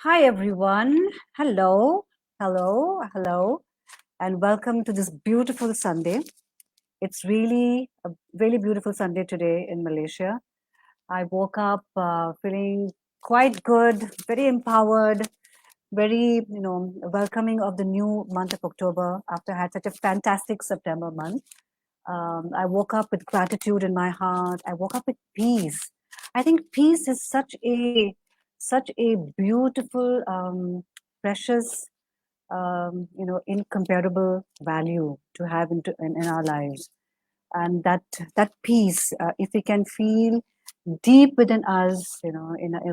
Hi, everyone. Hello, and welcome to this beautiful Sunday. It's really a really beautiful Sunday today in Malaysia. I woke up feeling quite good, very empowered, very, welcoming of the new month of October after I had such a fantastic September month. I woke up with gratitude in my heart. I woke up with peace. I think peace is such a beautiful, precious, incomparable value to have in our lives. And that peace, if we can feel deep within us,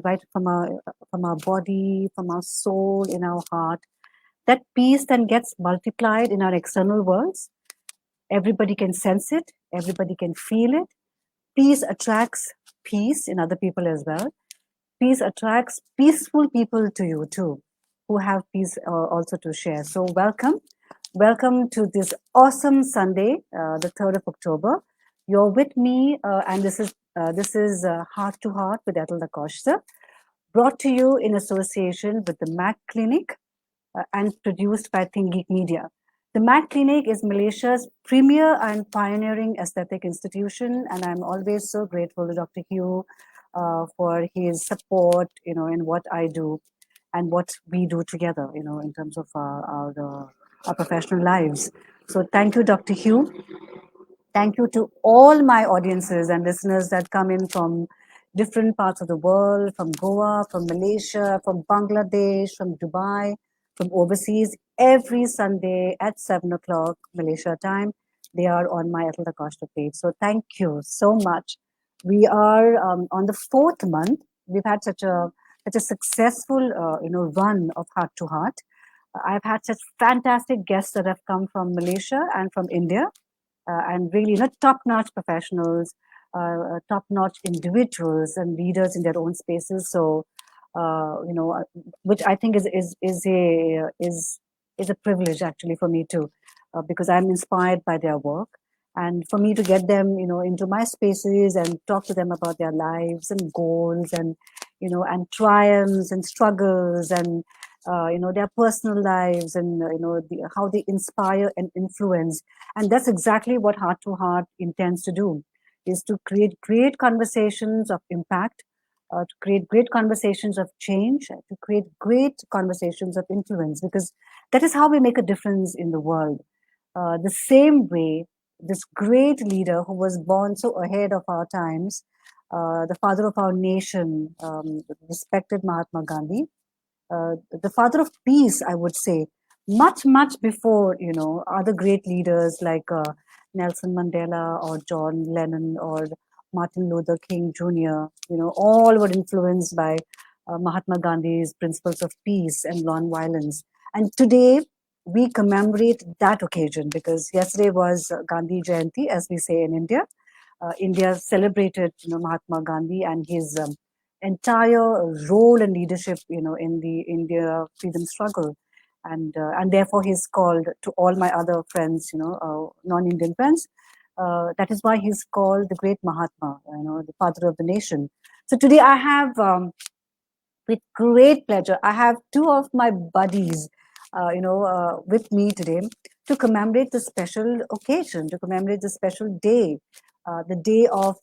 right from our body, from our soul, in our heart, that peace then gets multiplied in our external worlds. Everybody can sense it, everybody can feel it. Peace attracts peace in other people as well. Peace attracts peaceful people to you too, who have peace also to share. So, welcome to this awesome Sunday, the 3rd of October. You're with me, and this is Heart to Heart with Atul Dakoshta, brought to you in association with the Mac Clinic and produced by Think Geek Media. The Mac Clinic is Malaysia's premier and pioneering aesthetic institution, and I'm always so grateful to Dr. Hugh for his support, in what I do and what we do together, in terms of our professional lives. So thank you, Dr. Hugh. Thank you to all my audiences and listeners that come in from different parts of the world, from Goa, from Malaysia, from Bangladesh, from Dubai, from overseas. Every Sunday at 7 o'clock Malaysia time, they are on my Atul Dakoshta page. So thank you so much. We are on the fourth month. We've had such a successful run of Heart to Heart. I've had such fantastic guests that have come from Malaysia and from India, and really top-notch professionals, top-notch individuals and leaders in their own spaces. So, which I think is a privilege actually for me too, because I'm inspired by their work, and for me to get them, into my spaces and talk to them about their lives and goals and and triumphs and struggles and their personal lives and how they inspire and influence. And that's exactly what Heart to Heart intends to do, is to create great conversations of impact, to create great conversations of change, to create great conversations of influence, because that is how we make a difference in the world. The same way, this great leader who was born so ahead of our times, the father of our nation, respected Mahatma Gandhi, the father of peace, I would say, much before other great leaders like Nelson Mandela or John Lennon or Martin Luther King Jr. All were influenced by Mahatma Gandhi's principles of peace and non-violence. And today we commemorate that occasion because yesterday was Gandhi Jayanti, as we say in India. India celebrated Mahatma Gandhi and his entire role and leadership in the India freedom struggle, and therefore he's called, to all my other friends, non-Indian friends, that is why he's called the great Mahatma, the father of the nation. So today I have, with great pleasure, I have two of my buddies, with me today to commemorate the special occasion, to commemorate the special day, the day of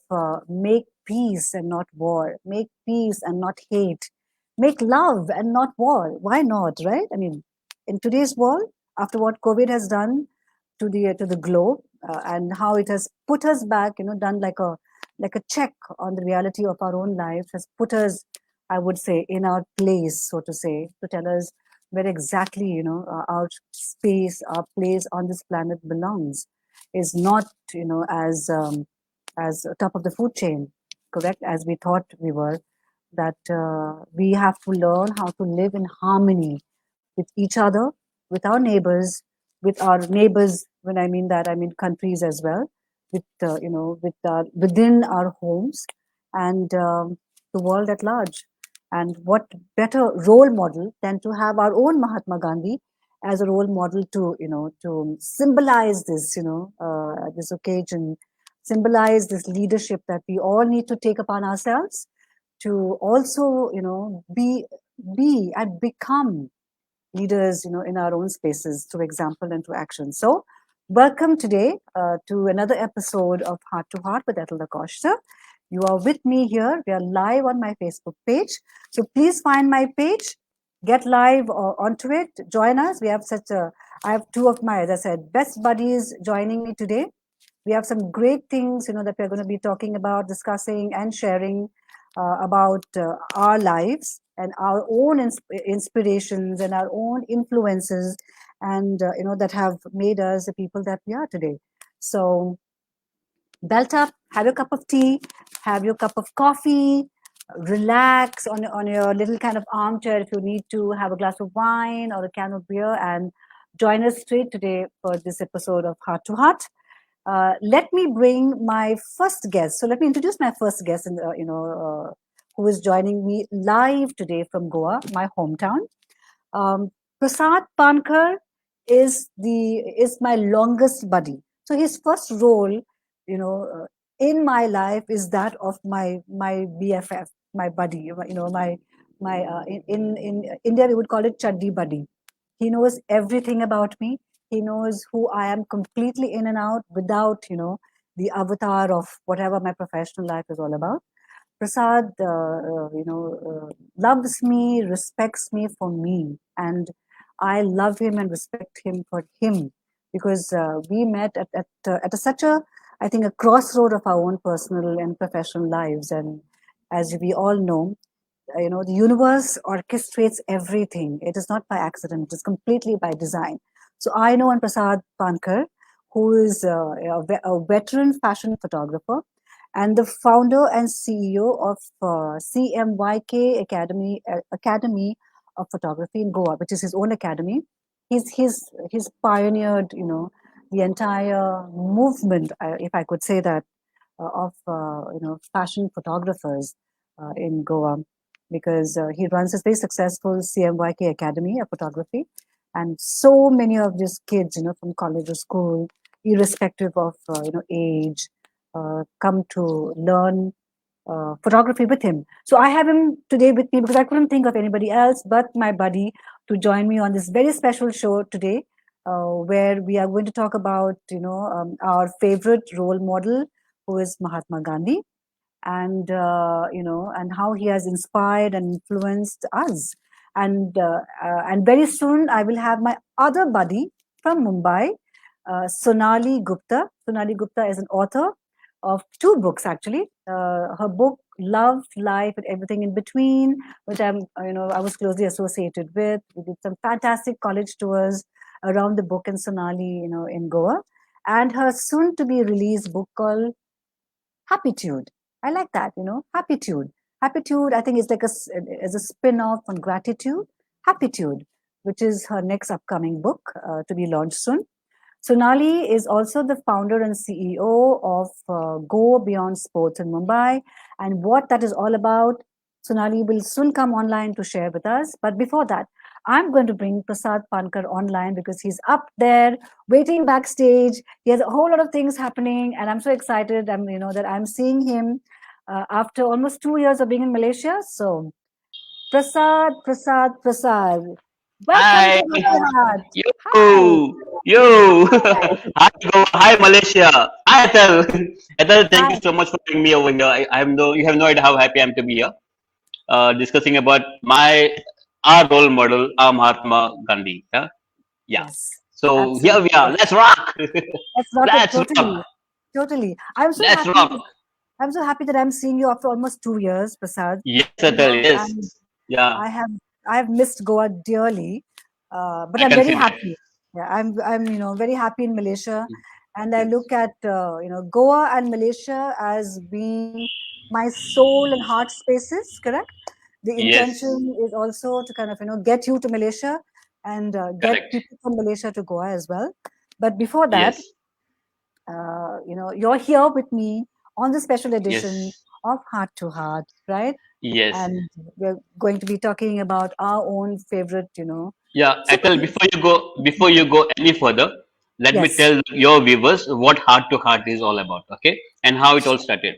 make peace and not war, make peace and not hate, make love and not war. Why not, right? I mean, in today's world, after what COVID has done to the globe, and how it has put us back, done like a check on the reality of our own lives, has put us, I would say, in our place, so to say, to tell us where exactly, our space, our place on this planet belongs, is not, as top of the food chain, correct? As we thought we were, that we have to learn how to live in harmony with each other, with our neighbors, with our neighbors. When I mean that, I mean countries as well, with within our homes and the world at large. And what better role model than to have our own Mahatma Gandhi as a role model to to symbolize this this occasion, symbolize this leadership that we all need to take upon ourselves to also be be and become leaders, in our own spaces through example and through action. So, welcome today to another episode of Heart to Heart with Atul Acosta. You are with me here. We are live on my Facebook page. So please find my page, get live onto it, join us. I have two of my, as I said, best buddies joining me today. We have some great things, that we're going to be talking about, discussing, and sharing about our lives and our own inspirations and our own influences, and that have made us the people that we are today. So belt up, have your cup of tea, have your cup of coffee, relax on your little kind of armchair if you need to, have a glass of wine or a can of beer, and join us straight today for this episode of Heart to Heart. Let me bring my first guest. So let me introduce my first guest, who is joining me live today from Goa, my hometown. Um, Prasad Pankar is my longest buddy. So his first role, in my life is that of my BFF, my buddy. In India we would call it Chaddi buddy. He knows everything about me. He knows who I am completely in and out without the avatar of whatever my professional life is all about. Prasad, loves me, respects me for me, and I love him and respect him for him because we met such a, I think, a crossroad of our own personal and professional lives. And as we all know, the universe orchestrates everything. It is not by accident. It is completely by design. So I know on Prasad Pankar, who is a veteran fashion photographer and the founder and CEO of CMYK Academy of Photography in Goa, which is his own academy. He's pioneered, the entire movement, if I could say that, of fashion photographers in Goa, because he runs a very successful CMYK Academy of Photography, and so many of these kids, from college or school, irrespective of age, come to learn photography with him. So I have him today with me because I couldn't think of anybody else but my buddy to join me on this very special show today, where we are going to talk about our favorite role model, who is Mahatma Gandhi, and and how he has inspired and influenced us. And very soon I will have my other buddy from Mumbai, Sonali Gupta. Sonali Gupta is an author of two books actually. Her book Love, Life, and Everything in Between, which I was closely associated with. We did some fantastic college tours around the book in Sonali, in Goa, and her soon to be released book called Happitude. I like that, Happitude. Happitude, I think, is like is a spin off on Gratitude. Happitude, which is her next upcoming book to be launched soon. Sonali is also the founder and CEO of Go Beyond Sports in Mumbai. And what that is all about, Sonali will soon come online to share with us. But before that, I'm going to bring Prasad Pankar online because he's up there waiting backstage. He has a whole lot of things happening, and I'm so excited. That I'm seeing him after almost 2 years of being in Malaysia. So, Prasad, Prasad, Prasad, welcome Hi, to Heart. Hi. yo, yo. Hi, hi, Malaysia. Hi, Ethel. Ethel, thank you Hi. so much for bringing me over here. You have no idea how happy I am to be here, discussing about our role model, our Mahatma Gandhi. Yeah. Yes, So here we are. absolutely. Let's rock. Let's rock it Let's totally. rock. Totally. I'm so Let's happy. rock. I'm so happy that I'm seeing you after almost 2 years, Prasad. Yes, Ethel. Yes. And Yeah, I have I have missed Goa dearly, but I I'm can very see that. happy. Yeah, I'm very happy in Malaysia, and I look at Goa and Malaysia as being my soul and heart spaces. Correct. The Yes. intention is also to kind of get you to Malaysia and get Correct. people from Malaysia to Goa as well. But before that, Yes. you're here with me on the special edition Yes. of Heart to Heart, right? Yes. And we're going to be talking about our own favorite, Yeah, super. Atal, before you go any further, let me Yes, tell your viewers what Heart to Heart is all about, okay, and how it all started.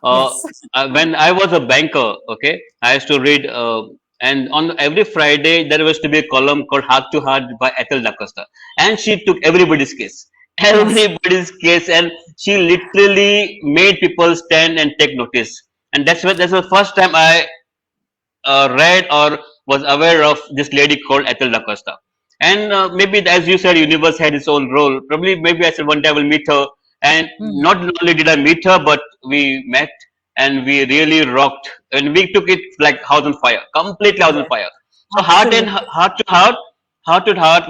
Uh, yes, when I was a banker, okay, I used to read And on every Friday, there was to be a column called Heart to Heart by Ethel Da Costa. And she took everybody's case. Yes. Everybody's case. And she literally made people stand and take notice. And that's the first time I read or was aware of this lady called Ethel Da Costa. And maybe, as you said, universe had its own role. Probably, maybe I said one day I will meet her. And Mm. not only did I meet her, but we met and we really rocked. And we took it like house on fire, completely house on Yes. fire. So Absolutely. heart to heart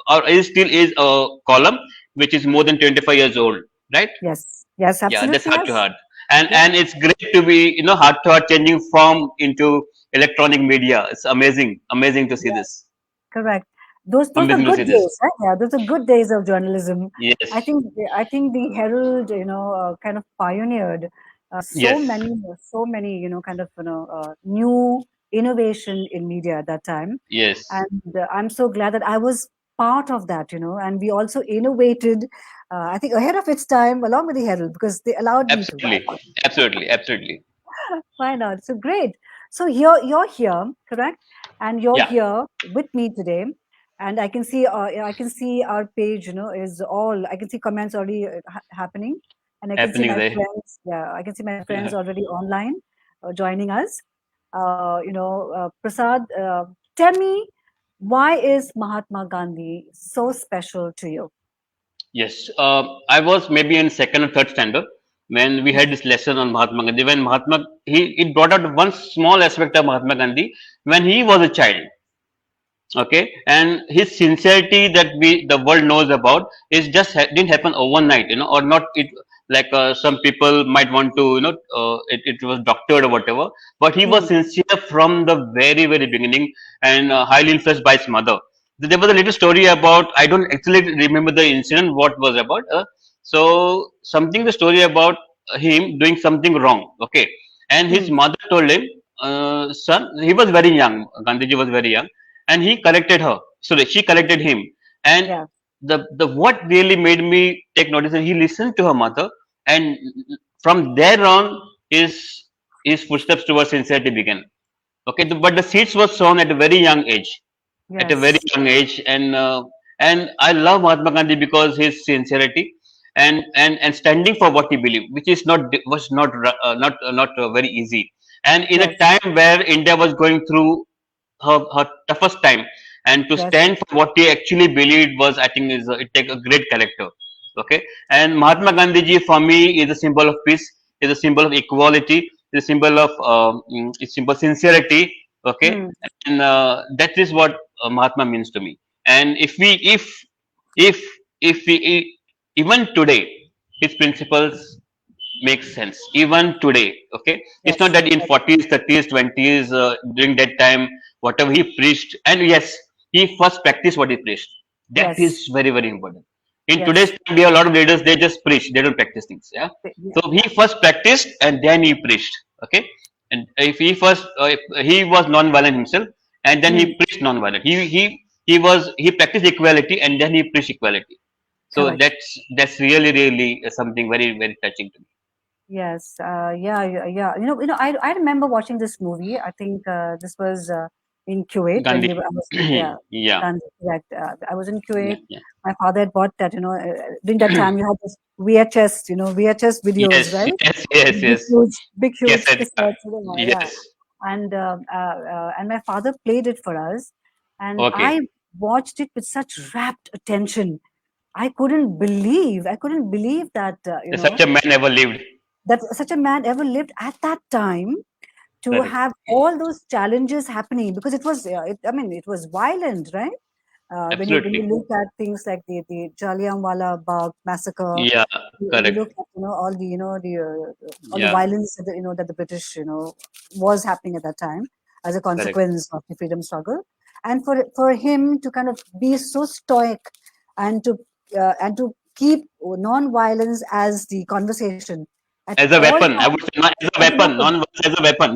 or is still is a column which is more than 25 years old, right? Yes. Yes. Yeah, that's Absolutely. heart to Yes. heart. Yeah. And it's great to be, heart to heart changing form into electronic media. It's amazing to see Yeah. this. Correct. Those were Amazing to good see this. days, right? Yeah, those are good days of journalism. I Yes, think the Herald, kind of pioneered yes, so many, kind of new innovation in media at that time, yes. and I'm so glad that I was part of that, and we also innovated. I think ahead of its time, along with the Herald, because they allowed me to. Why Absolutely, absolutely, absolutely. why not? So great. So you're here, correct? And you're Yeah, here with me today. And I can see our page, is all. I can see comments already happening, and I can see happening my there. friends. Yeah, I can see my friends already online, joining us. Prasad, tell me, why is Mahatma Gandhi so special to you? Yes, I was maybe in second or third standard when we Mm. had this lesson on Mahatma Gandhi. When he it brought out one small aspect of Mahatma Gandhi when he was a child. Okay, and his sincerity that the world knows about is just didn't happen overnight, or not it like some people might want to, it was doctored or whatever, but he was Mm. sincere from the very beginning, and highly influenced by his mother. There was a little story about, I don't actually remember the incident what was about, so something, the story about him doing something wrong. Okay, and his Mm. mother told him, son, he was very young, Gandhiji was very young, and he corrected her. So she corrected him. And Yeah. the what really made me take notice, and he listened to her mother, and from there on, his footsteps towards sincerity began. Okay, but the seeds were sown at a very young age, at a very Yes. young age, and I love Mahatma Gandhi because his sincerity and standing for what he believed, which is not very easy. And in a Yes. time where India was going through her toughest time, and to Yes. stand for what he actually believed was, I think, it take a great character. Okay, and Mahatma Gandhi ji for me is a symbol of peace, is a symbol of equality, is a symbol of is symbol sincerity. Okay, Mm. and that is what Mahatma means to me. And if if we even today, his principles make sense even today. Okay, it's not Yes. that in Yes. 40s, 30s, 20s, during that time whatever he preached, and yes, he first practiced what he preached. That Yes. is very important. In today's Yes. time, we have a lot of leaders, they just preach, they don't practice things. Yeah, Yeah. so he first practiced and then he preached. Okay, and if he first if he was non-violent himself, and then he Mm. preached non-violent. He practiced equality and then he preached equality. So Correct. that's really something very touching to me. Yes. Yeah. Yeah. Yeah. I remember watching this movie. I think this was in Kuwait when Gandhi. I was, yeah, Yeah, Gandhi, correct. I was in Kuwait. yeah. My father had bought that. During that time you had this VHS. VHS videos, Yes, right? Big yes. big huge Cassette. cassettes. Yeah. Yes. And my father played it for us, and I Okay. watched it with such rapt attention. I couldn't believe that, Such a man ever lived. that such a man ever lived at that time, to Correct. have all those challenges happening, because it was, I mean, it was violent, right? When you Absolutely. look at things like the Jallianwala Bagh massacre, Yeah. you Correct. look at all the all the Yeah. violence that that the British was happening at that time as a Correct. consequence of the freedom struggle, and for him to kind of be so stoic, and to keep non-violence as the conversation at As a all weapon, I times, would say, not as a as a weapon, weapon, non as a weapon.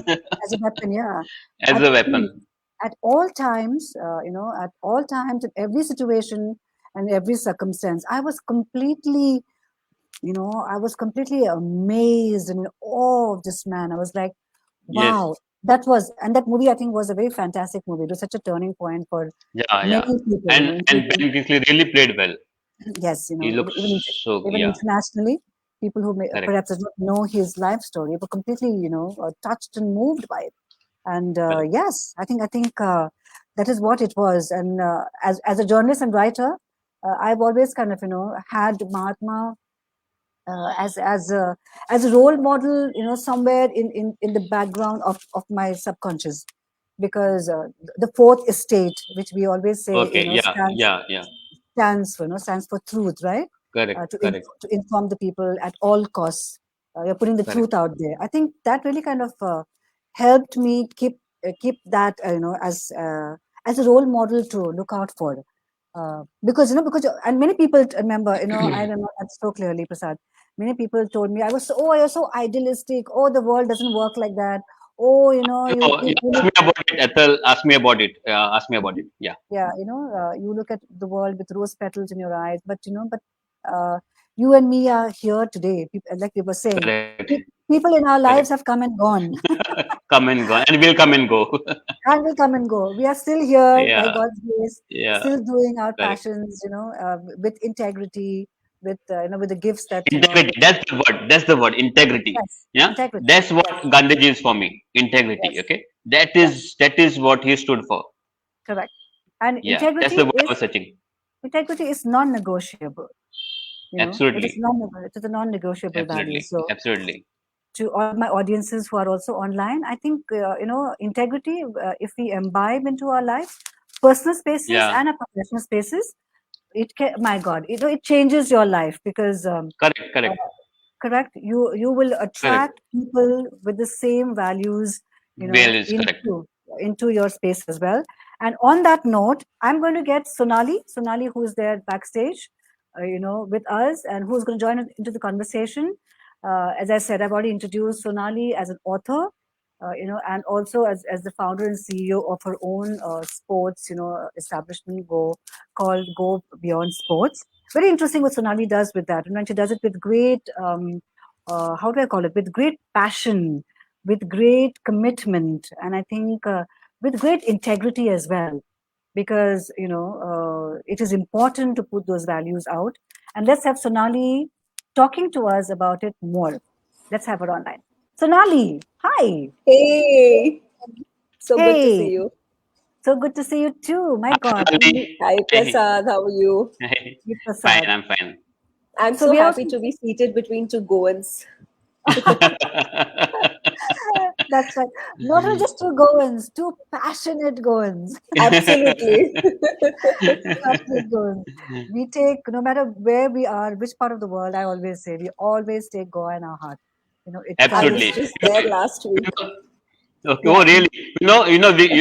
as a weapon, yeah, As at a weapon. at all times, at all times, in every situation and every circumstance, I was completely amazed and in awe of this man. I was like, Yes. wow. that movie I think was a very fantastic movie. It was such a turning point for Yeah, many yeah. people, And including Ben Kingsley really played well. yes, He looks so, even yeah, internationally, people who may, correct, perhaps did not know his life story were completely, touched and moved by it. And correct. yes, I think that is what it was. And as a journalist and writer, I've always kind of had Mahatma as a role model, somewhere in the background of my subconscious, because the fourth estate, which we always say, Okay, yeah, yeah, yeah. stands for truth, right? Correct, correct, To inform the people at all costs. You're putting the correct. truth out there. I think that really kind of helped me keep that as a role model to look out for. Because and many people remember, I remember that so clearly, Prasad. Many people told me I was you're so idealistic. Oh, the world doesn't work like that. Oh, No, you you ask look me about it, Ethel. Ask me about it. Ask me about it. Yeah, yeah, you look at the world with rose petals in your eyes, but uh, you and me are here today. People, like you were saying, correct, people in our correct. lives have come and gone, Come and go, and will come and go. and will come and go. We are still here by Yeah, God's grace, yeah, still doing our correct. passions, with integrity, with the gifts that Integrity. That's the word. That's the word. Integrity. yes, Yeah, integrity. that's what Yes, Gandhiji is for me. Integrity. yes, Okay, that yeah, is that is what he stood for. correct. And Yeah, that's the word I was searching. integrity is non-negotiable. Absolutely, It is a non-negotiable value. absolutely, So absolutely. to all my audiences who are also online, I think integrity, if we imbibe into our life, personal spaces Yeah, and our professional spaces, my God, it changes your life, because correct, uh, correct, correct, you will correct. attract people with the same values, Well is correct. into your space as well. And on that note, I'm going to get Sonali, who is there backstage, with us, and who's going to join us into the conversation. As I said, I've already introduced Sonali as an author, and also as the founder and CEO of her own sports, establishment called Go Beyond Sports. Very interesting what Sonali does with that, and she does it with great, how do I call it? With great passion, with great commitment, and I think with great integrity as well, because it is important to put those values out. And let's have Sonali talking to us about it more. Let's have her online. Sonali, hi. Hey, so good to see Hey, you. so good to see you too. My Hi, God, Sonali. Hi, Hey, Prasad. How are you? hey. Deep Fine, Prasad. I'm fine. I'm So so we are happy also, to be seated between two Goans. that's right. Not only just two Goans, two passionate Goans. Absolutely. Passionate Goans. We take, no matter where we are, which part of the world, I always say, we always take Goa in our heart. It I was Absolutely. travels. just there last You week. know, okay, oh, Yeah. really?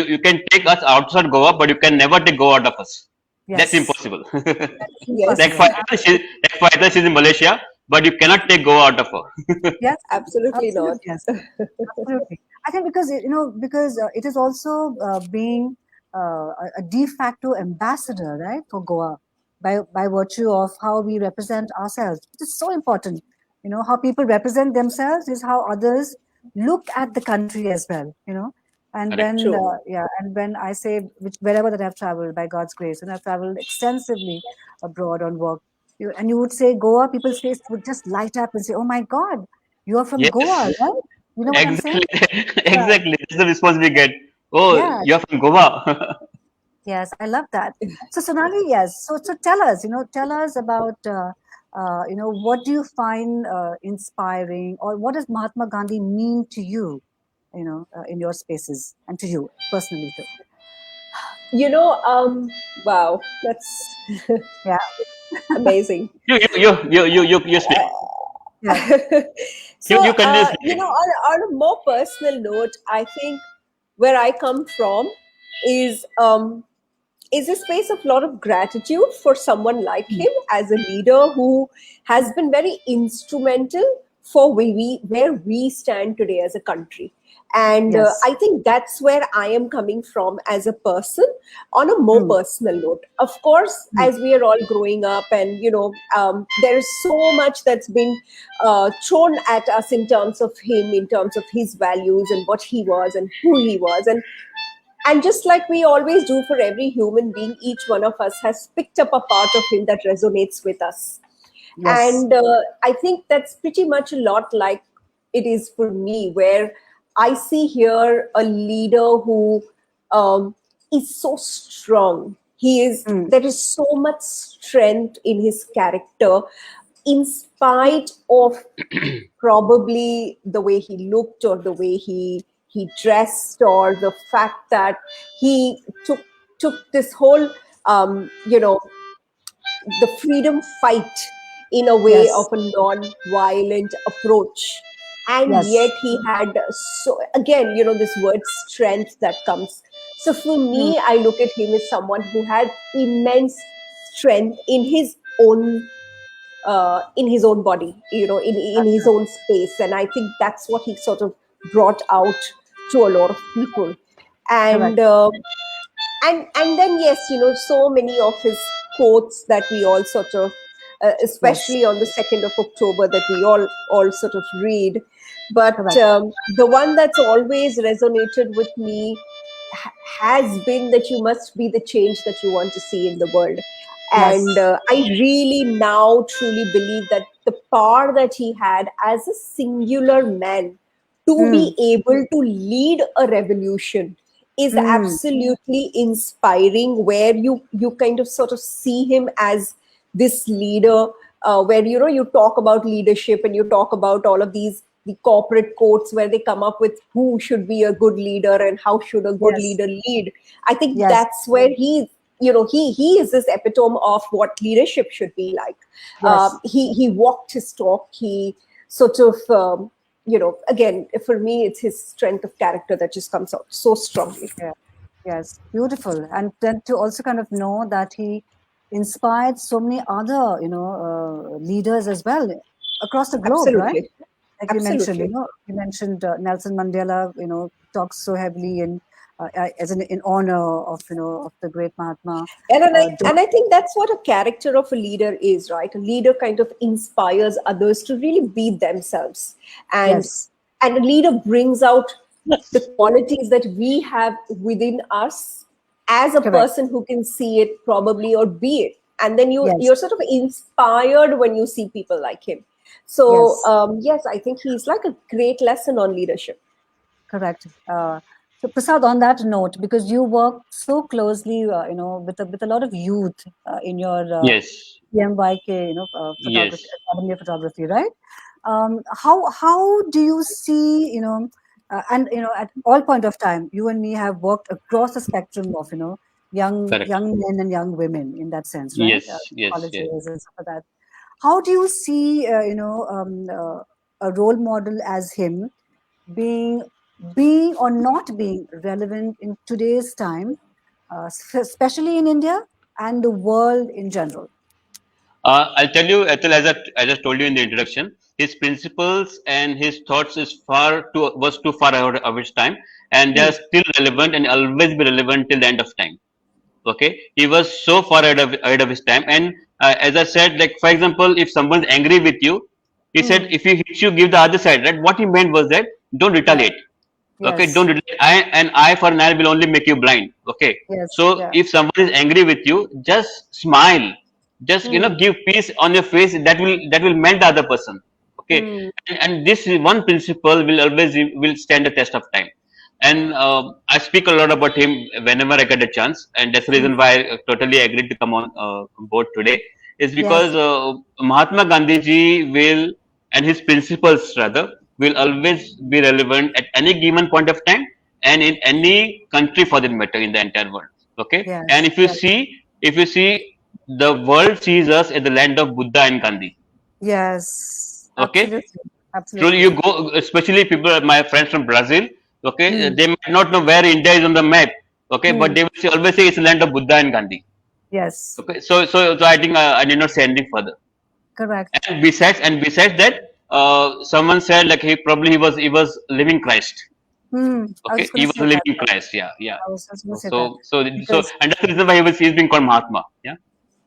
You can take us outside Goa, but you can never take Goa out of us. That's Yes. impossible. That's Like Yes, impossible. Faida, she's in Malaysia, but you cannot take Goa out of her. Yes. absolutely Absolutely. not. Yes. Absolutely. I think because it is also being a de facto ambassador, right, for Goa, by virtue of how we represent ourselves. It is so important. How people represent themselves is how others look at the country as well. And Correct. when True. and when I say wherever that I've traveled by God's grace, and I've traveled extensively abroad on work, and you would say Goa, people's face would just light up and say, "Oh my God, you are from Goa, Yes, right?" You know what I'm saying? exactly. Yeah, Exactly. That's the response we get. Oh, yeah, you're from Goa. yes, I love that. So Sonali, yes. So tell us about what do you find inspiring, or what does Mahatma Gandhi mean to you, in your spaces and to you personally too. You know, wow, that's Yeah, amazing. You speak. yes, So, You continue speaking. on a more personal note, I think where I come from is um, is a space of a lot of gratitude for someone like mm, him as a leader who has been very instrumental for where we stand today as a country. And Yes. I think that's where I am coming from as a person on a more Mm. personal note. Of course, Mm. as we are all growing up, and there is so much that's been thrown at us in terms of him, in terms of his values and what he was and who he was. And just like we always do for every human being, each one of us has picked up a part of him that resonates with us. Yes. And I think that's pretty much a lot like it is for me, where I see here a leader who is so strong. Mm. There is so much strength in his character, in spite of probably the way he looked, or the way he dressed, or the fact that he took this whole the freedom fight in a way of Yes. a non-violent approach. And Yes. yet he had, so again, this word strength that comes. So for Mm. me, I look at him as someone who had immense strength in his own body, in his own space. And I think that's what he sort of brought out to a lot of people. Correct. And and then, yes, so many of his quotes that we all sort of Yes. especially on the 2nd of October, that we all sort of read. But Correct. the one that's always resonated with me has been that you must be the change that you want to see in the world. And Yes. I really now truly believe that the power that he had as a singular man to Mm. be able to lead a revolution is Mm. absolutely inspiring, where you kind of sort of see him as this leader, where you talk about leadership, and you talk about all of the corporate quotes where they come up with who should be a good leader and how should a good Yes. leader lead. I think Yes. that's where he is this epitome of what leadership should be like. Yes. He walked his talk. He sort of again, for me, it's his strength of character that just comes out so strongly. Yeah. Yes. Beautiful. And then to also kind of know that he inspired so many other, leaders as well across the globe, right? Absolutely. Like Absolutely. you mentioned Nelson Mandela, talks so heavily as in honor of, of the great Mahatma. And I think that's what a character of a leader is, right? A leader kind of inspires others to really be themselves. And Yes. and a leader brings out the qualities that we have within us as a Correct. person who can see it, probably, or be it. And then Yes. you're sort of inspired when you see people like him. So Yes. yes, I think he's like a great lesson on leadership. Correct. So Prasad, on that note, because you work so closely, with a lot of youth in your Yes, PMYK, yes. photography, Academy of Photography, right? How do you see, and at all point of time, you and me have worked across the spectrum of, Correct. young men and young women in that sense, right? Yes, yes, yes. Colleges and stuff like that. How do you see, a role model as him being or not being relevant in today's time, especially in India and the world in general? I'll tell you, Atul, as I told you in the introduction, his principles and his thoughts was too far ahead of his time, and they are Hmm. still relevant and always be relevant till the end of time. Okay, he was so far ahead of his time, and as I said, like for example, if someone's angry with you, he said, Hmm. if he hits you, give the other side. Right? What he meant was that don't Yeah. retaliate. Okay, don't Yes. retaliate. An eye for an eye will only make you blind. Okay, Yes. so Yeah. if someone is angry with you, just smile, just Hmm. give peace on your face. That will melt the other person. Okay, Hmm. and this is one principle will stand the test of time. And I speak a lot about him whenever I get a chance, and that's the Hmm. reason why I totally agreed to come on board today. Is because Yes. Mahatma Gandhi ji will, and his principles rather, will always be relevant at any given point of time and in any country for that matter in the entire world. Okay, and Yes. if you see, the world sees us as the land of Buddha and Gandhi. Yes. Okay, Absolutely. so you Absolutely. go, especially people, my friends from Brazil. Okay, Hmm. they might not know where India is on the map. Okay, but Hmm. they will always say it's the land of Buddha and Gandhi. Yes. Okay, so I think I need not say anything further. Correct. And besides that, someone said like he was living Christ. I Okay, was he going to was say a that. living Christ. Yeah, yeah. I was just going to say that So, because and that's the reason why he's been called Mahatma. Yeah,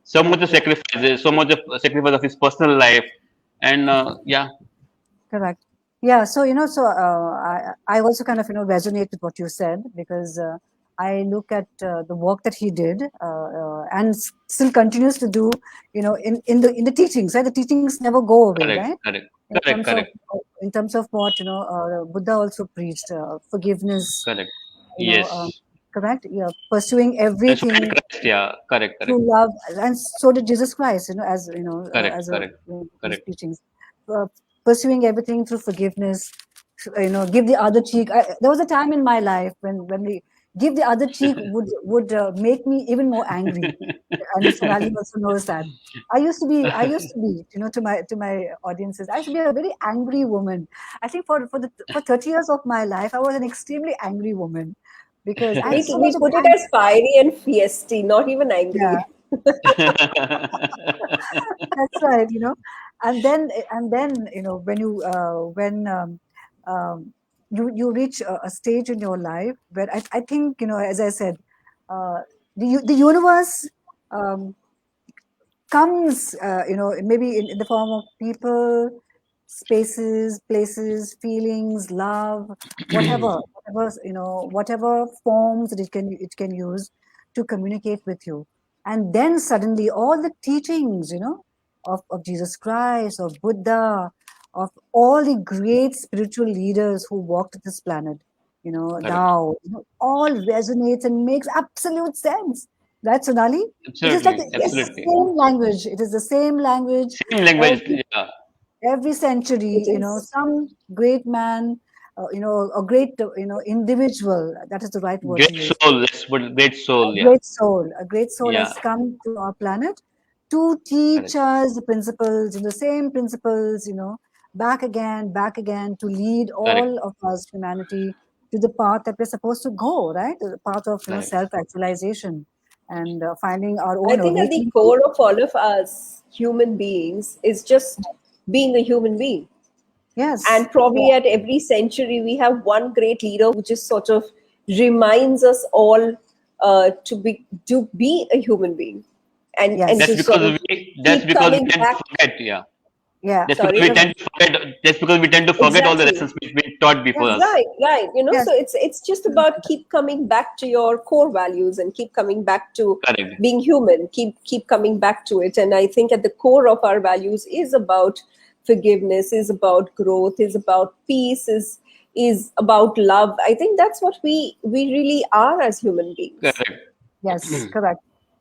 so much correct, of yeah, sacrifices, so much of sacrifice of his personal life, and yeah, correct. Yeah, so I also kind of resonate with what you said because I look at the work that he did and still continues to do, in the teachings, right? The teachings never go away, correct, right? correct, In correct, terms of correct, in terms of what Buddha also preached, forgiveness, correct. you know, Yes, correct? Yeah, pursuing and so did everything Christ. Yeah, correct, correct, through love, and so did Jesus Christ, correct, as correct, his correct. teachings, pursuing everything through forgiveness. Give the other cheek. There was a time in my life when we give the other cheek would make me even more angry, and Sonali also knows that. I used to be, to my audiences. I used to be a very angry woman. I think for 30 years of my life, I was an extremely angry woman because I had We, so much we of put it anger. as fiery and feisty, not even Yeah, angry. that's right. And then when you reach a stage in your life where I think, as I said, the universe um, comes, maybe in the form of people, spaces, places, feelings, love, whatever forms that it can use to communicate with you. And then suddenly all the teachings, of Jesus Christ, of Buddha, of all the great spiritual leaders who walked this planet, Correct. Tao, all resonates and makes absolute sense. Right, Sonali? It is like Absolutely, it's the Yes, absolutely. same language. It is the same language Same language. every Yeah, every century. it is. Some great man, a great individual. That is the right word to great use. soul. Let's put great soul. A Yeah, great soul. A great soul yeah, has come to our planet to teach correct, us the principles, the same principles, back again, to lead correct, all of us, humanity, to the path that we're supposed to go, right? The path of, correct, self-actualization and finding our I own think at the awakening. core of all of us human beings is just being a human being. Yes. And probably at every century, we have one great leader who just sort of reminds us all to be a human being, and Yes. That's to sort of because that's keep because we coming tend to back. forget. Yeah, Yeah. that's because we Sorry. tend Correct. to forget. That's because we tend to forget all the Exactly. lessons which been taught before Yes. us. Right, right. Yes. So it's just about keep coming back to your core values and keep coming back to Correct, being human. Keep coming back to it. And I think at the core of our values is about forgiveness, is about growth, is about peace, is about love. I think that's what we really are as human beings. correct. Yes. Correct.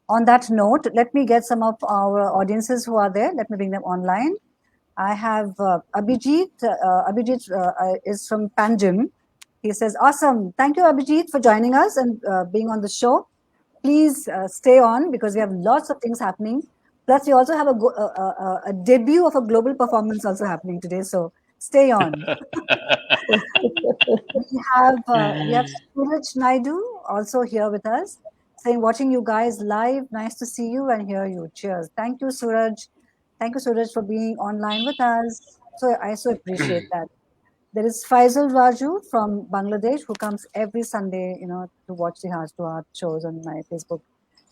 On that note, let me get some of our audiences who are there. Let me bring them online. I have Abhijit. Abhijit is from Panjim. He says, "Awesome! Thank you, Abhijit, for joining us and being on the show. Please stay on because we have lots of things happening. Plus, we also have a debut of a global performance also happening today. So stay on." We have Suraj Naidu also here with us, saying, "Watching you guys live. Nice to see you and hear you. Cheers. Thank you, Suraj. Thank you, Suraj, for being online with us. So I so appreciate that." There is Faisal Raju from Bangladesh who comes every Sunday, to watch the Heart to Heart shows on my Facebook.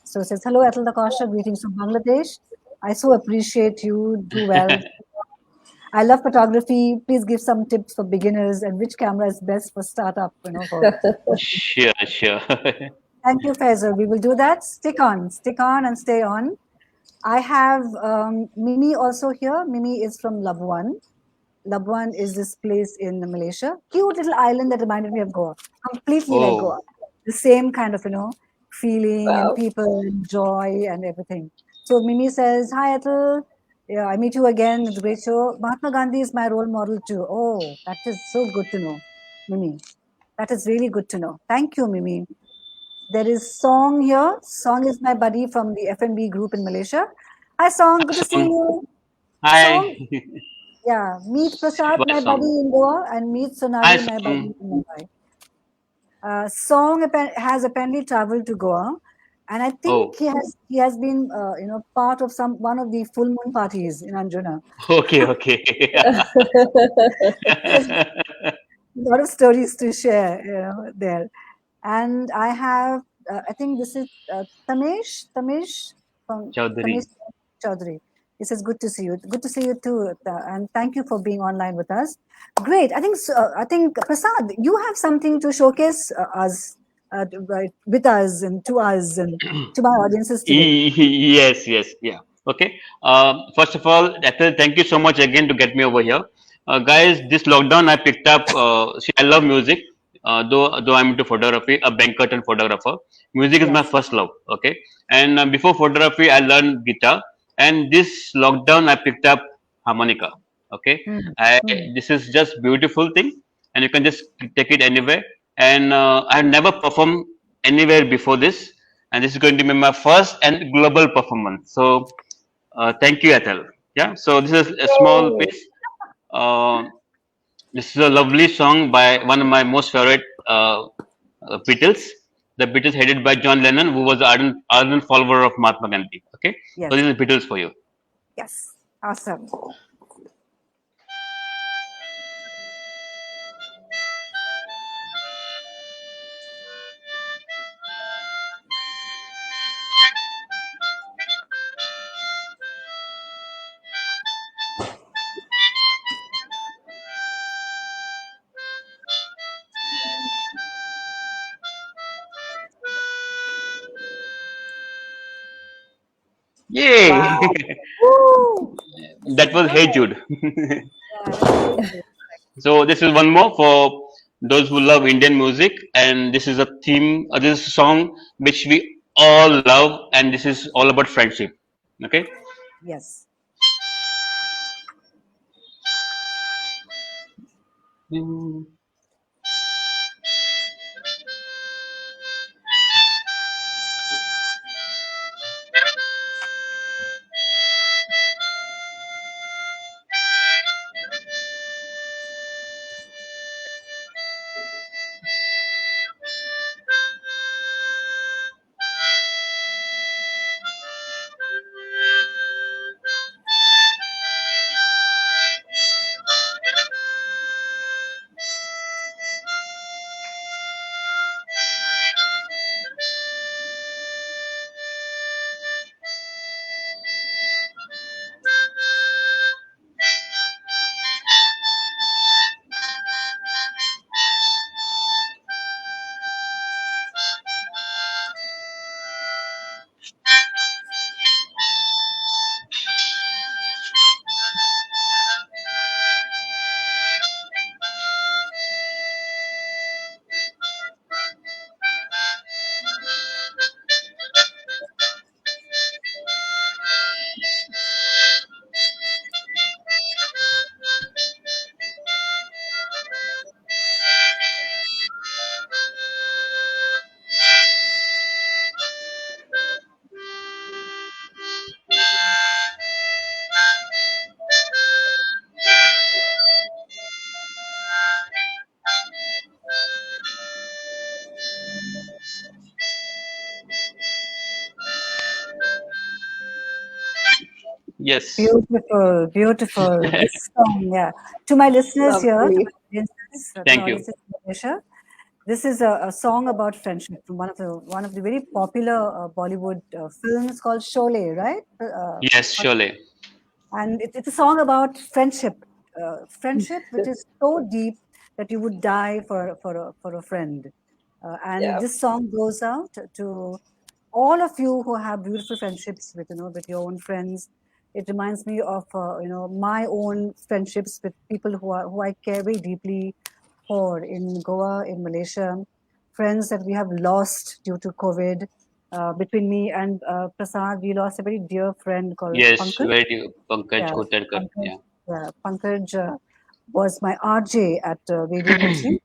So it says, "Hello, Atul Dakasha. Greetings from Bangladesh. I so appreciate you. Do well. I love photography. Please give some tips for beginners and which camera is best for startup, for Sure, sure. Thank you, Faisal. We will do that. Stick on and stay on. I have Mimi also here. Mimi is from Labuan. Labuan is this place in Malaysia. Cute little island that reminded me of Goa. Completely like Goa. Oh, The same kind of, feeling and Wow. people and joy and everything. So Mimi says, "Hi, Atul. Yeah, I meet you again. It's a great show. Mahatma Gandhi is my role model too." Oh, that is so good to know, Mimi. That is really good to know. Thank you, Mimi. There is Song here. Song is my buddy from the FNB group in Malaysia. Hi, Song. Good to see awesome. you. Hi. Song, yeah. Meet Prasad, Shiva my buddy song. in Goa, and meet Hi, Sonali, my song. buddy in Mumbai. Song has apparently traveled to Goa, and I think Oh, he has been part of one of the full moon parties in Anjuna. okay, okay. Because lot of stories to share, there. And I have, I think this is Tamesh from Chaudhary. Tamesh Chaudhary. He says, "Good to see you. Good to see you too, and thank you for being online with us." Great. I think Prasad, you have something to showcase us, right, with us and to my audiences today. Yes, yes, yeah. Okay. First of all, Ethel, thank you so much again to get me over here. Guys, this lockdown I picked up. See, I love music. Though I'm into photography, a banker and photographer. Music is my Yes. first love. Okay. And before photography, I learned guitar. And this lockdown, I picked up harmonica. Okay. Hmm. I, Hmm. this is just beautiful thing, and you can just take it anywhere. And I've never performed anywhere before this, and this is going to be my first and global performance. So thank you, Atal. Yeah. So this is a small Yay. piece. Uh, this is a lovely song by one of my most favorite Beatles. The Beatles headed by John Lennon, who was an ardent follower of Mahatma Gandhi. Okay. So Yes. this is Beatles for you. Yes. Awesome. Yay! Wow. Woo! This That is was Hey good. Jude. Yeah, that's very good. So this is one more for those who love Indian music, and this is a theme. This is a song which we all love, and this is all about friendship. Okay. Yes. Yes. Beautiful, beautiful. This song, yeah. To my listeners here, Lovely. to my Thank you. audiences in Malaysia, this is a song about friendship from one of the very popular Bollywood films called Sholay, right? Yes, surely. And it's a song about friendship, friendship which is so deep that you would die for a friend. And Yeah. this song goes out to all of you who have beautiful friendships with your own friends. It reminds me of my own friendships with people who I care very deeply for in Goa, in Malaysia, friends that we have lost due to COVID. Between me and Prasad, we lost a very dear friend called Yes, Pankaj. very dear. Pankaj Yeah, Kotarkar. Pankaj, Yeah. yeah, Pankaj was my RJ at Radio Mirchi,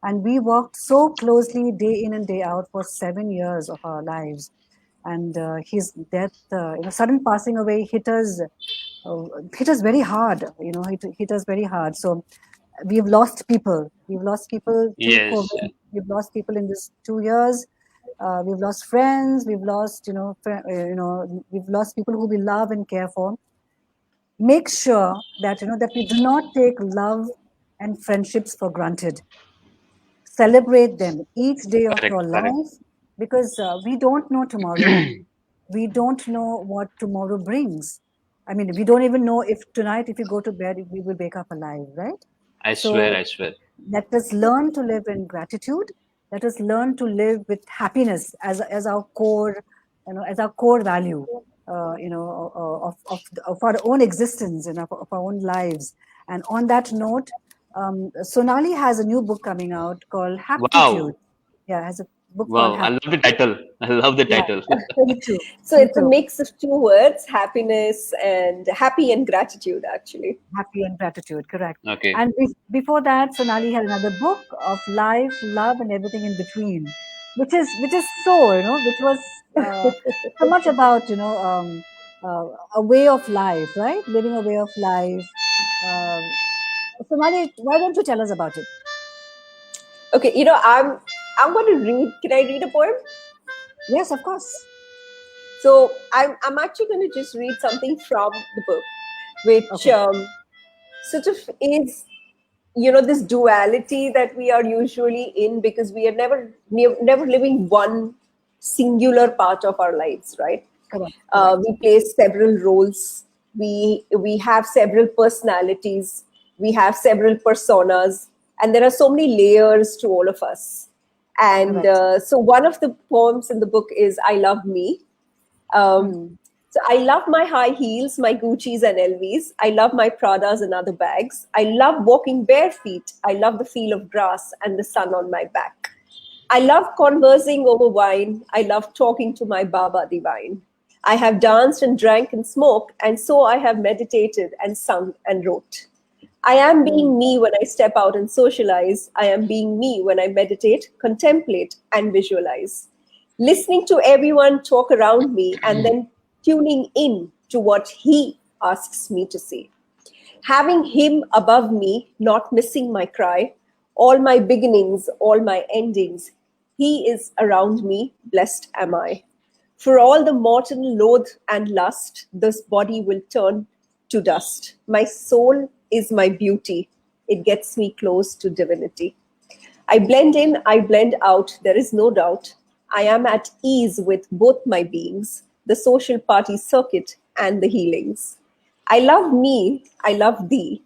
and we worked so closely day in and day out for 7 years of our lives. And his death, sudden passing away, uh, hit us very hard. Hit us very hard. So we've lost people. We've lost people to Yes. COVID. We've lost people in this 2 years. We've lost friends. We've lost, we've lost people who we love and care for. Make sure that that we do not take love and friendships for granted. Celebrate them each day of Correct, your correct. life, because we don't know tomorrow. We don't know what tomorrow brings. I mean, we don't even know if tonight, if you go to bed, if we will wake up alive, right? I swear, So I swear. let us learn to live in gratitude. Let us learn to live with happiness as our core, as our core value, of our own existence and of our own lives. And on that note, Sonali has a new book coming out called Haptitude. Wow, Yeah, has a book called wow. I love the title. I love the Yeah, title. me too. So Me it's a too. mix of two words, happiness and happy and gratitude, actually. Happy and gratitude, correct. Okay. And before that, Sonali had another book of life, love, and everything in between, which is so which was so much about a way of life, right? Living a way of life. Um, Sonali, why don't you tell us about it? Okay, I'm going to read. Can I read a poem? Yes, of course. So I'm actually going to just read something from the book, which Okay. sort of is this duality that we are usually in, because we are never living one singular part of our lives, right? Correct. Correct. We play several roles. We have several personalities. We have several personas, and there are so many layers to all of us. And Correct. so one of the poems in the book is "I Love Me." Um, Hmm. so I love my high heels, my Gucci's and LVs. I love my Pradas and other bags. I love walking bare feet. I love the feel of grass and the sun on my back. I love conversing over wine. I love talking to my Baba divine. I have danced and drank and smoked, and so I have meditated and sung and wrote. I am Hmm. being me when I step out and socialize. I am being me when I meditate, contemplate, and visualize. Listening to everyone talk around me and then tuning in to what he asks me to say. Having him above me, not missing my cry, all my beginnings, all my endings, he is around me, blessed am I. For all the mortal loath and lust, this body will turn to dust. My soul is my beauty, it gets me close to divinity. I blend in, I blend out, there is no doubt. I am at ease with both my beings, the social party circuit and the healings. I love me, I love thee.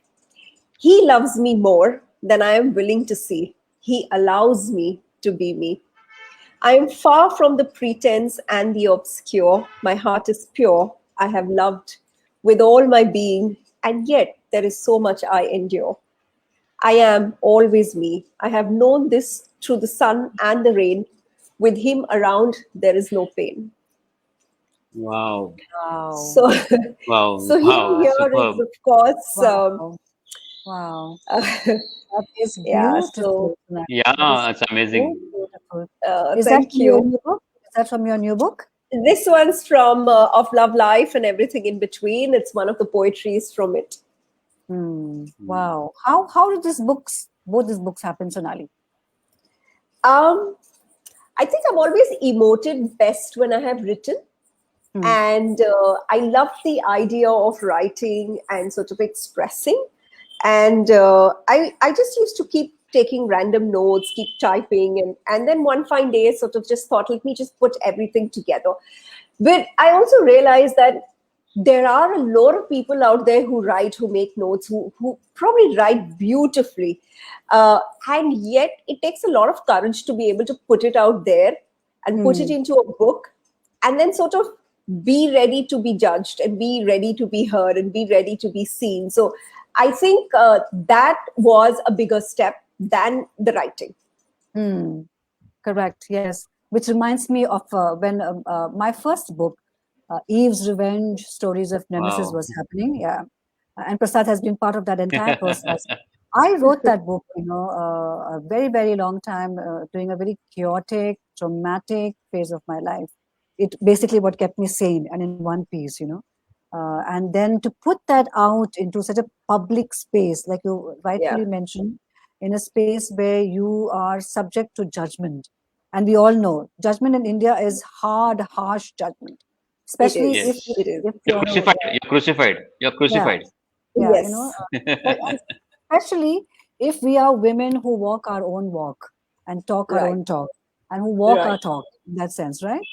He loves me more than I am willing to see. He allows me to be me. I am far from the pretense and the obscure. My heart is pure. I have loved with all my being, and yet there is so much I endure. I am always me. I have known this through the sun and the rain. With him around, there is no pain. Wow. Wow. So, Wow. so Wow. Wow. here is, Superb. of course, Wow. Wow. That is yeah. beautiful, So, Sonali. That is Yeah, it's so amazing. beautiful. Is that thank from your you. new book? Is that from your new book? This one's from Of Love Life and Everything in Between. It's one of the poetries from it. Hmm. Hmm. Wow. How did both these books happen, Sonali? Um, I think I've always emoted best when I have written. Hmm. And I love the idea of writing and sort of expressing. And I just used to keep taking random notes, keep typing. And then one fine day, sort of just thought, let me just put everything together. But I also realized that there are a lot of people out there who write, who make notes, who probably write beautifully. And yet it takes a lot of courage to be able to put it out there and put it Hmm. into a book, and then sort of be ready to be judged and be ready to be heard and be ready to be seen. So I think that was a bigger step than the writing. Hmm. Correct. Yes. Which reminds me of when my first book, Eve's Revenge: Stories of Nemesis, Wow. was happening. Yeah, and Prasad has been part of that entire process. I wrote that book, a very, very long time, during a very chaotic, traumatic phase of my life. It basically what kept me sane and in one piece. And then to put that out into such a public space, like you Yeah, rightfully mentioned, in a space where you are subject to judgment. And we all know judgment in India is hard, harsh judgment, it especially is. if, Yes. It is. if You're you're, crucified. You're crucified. You're yeah, crucified. yeah, Yes. but especially if we are women who walk our own walk and talk our Right. own talk and who walk our Right. talk in that sense, right?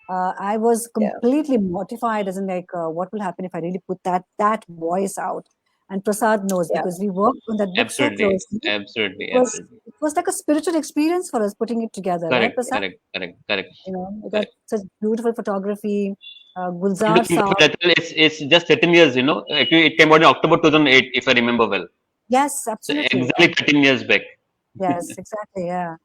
I was Yeah. completely mortified, as in like, what will happen if I really put that voice out? And Prasad knows Yeah. because we worked on that book so Absolutely, closely. absolutely, Was absolutely. it was like a spiritual experience for us putting it together, right, Correct, Prasad? correct, correct, correct, You know, we got correct. such beautiful photography. And Gulzar looking back Saab, at that, it's just 13 years, you know. Actually, it came out in October 2008, if I remember well. yes, So absolutely. exactly 13 years back. Yes, exactly. Yeah.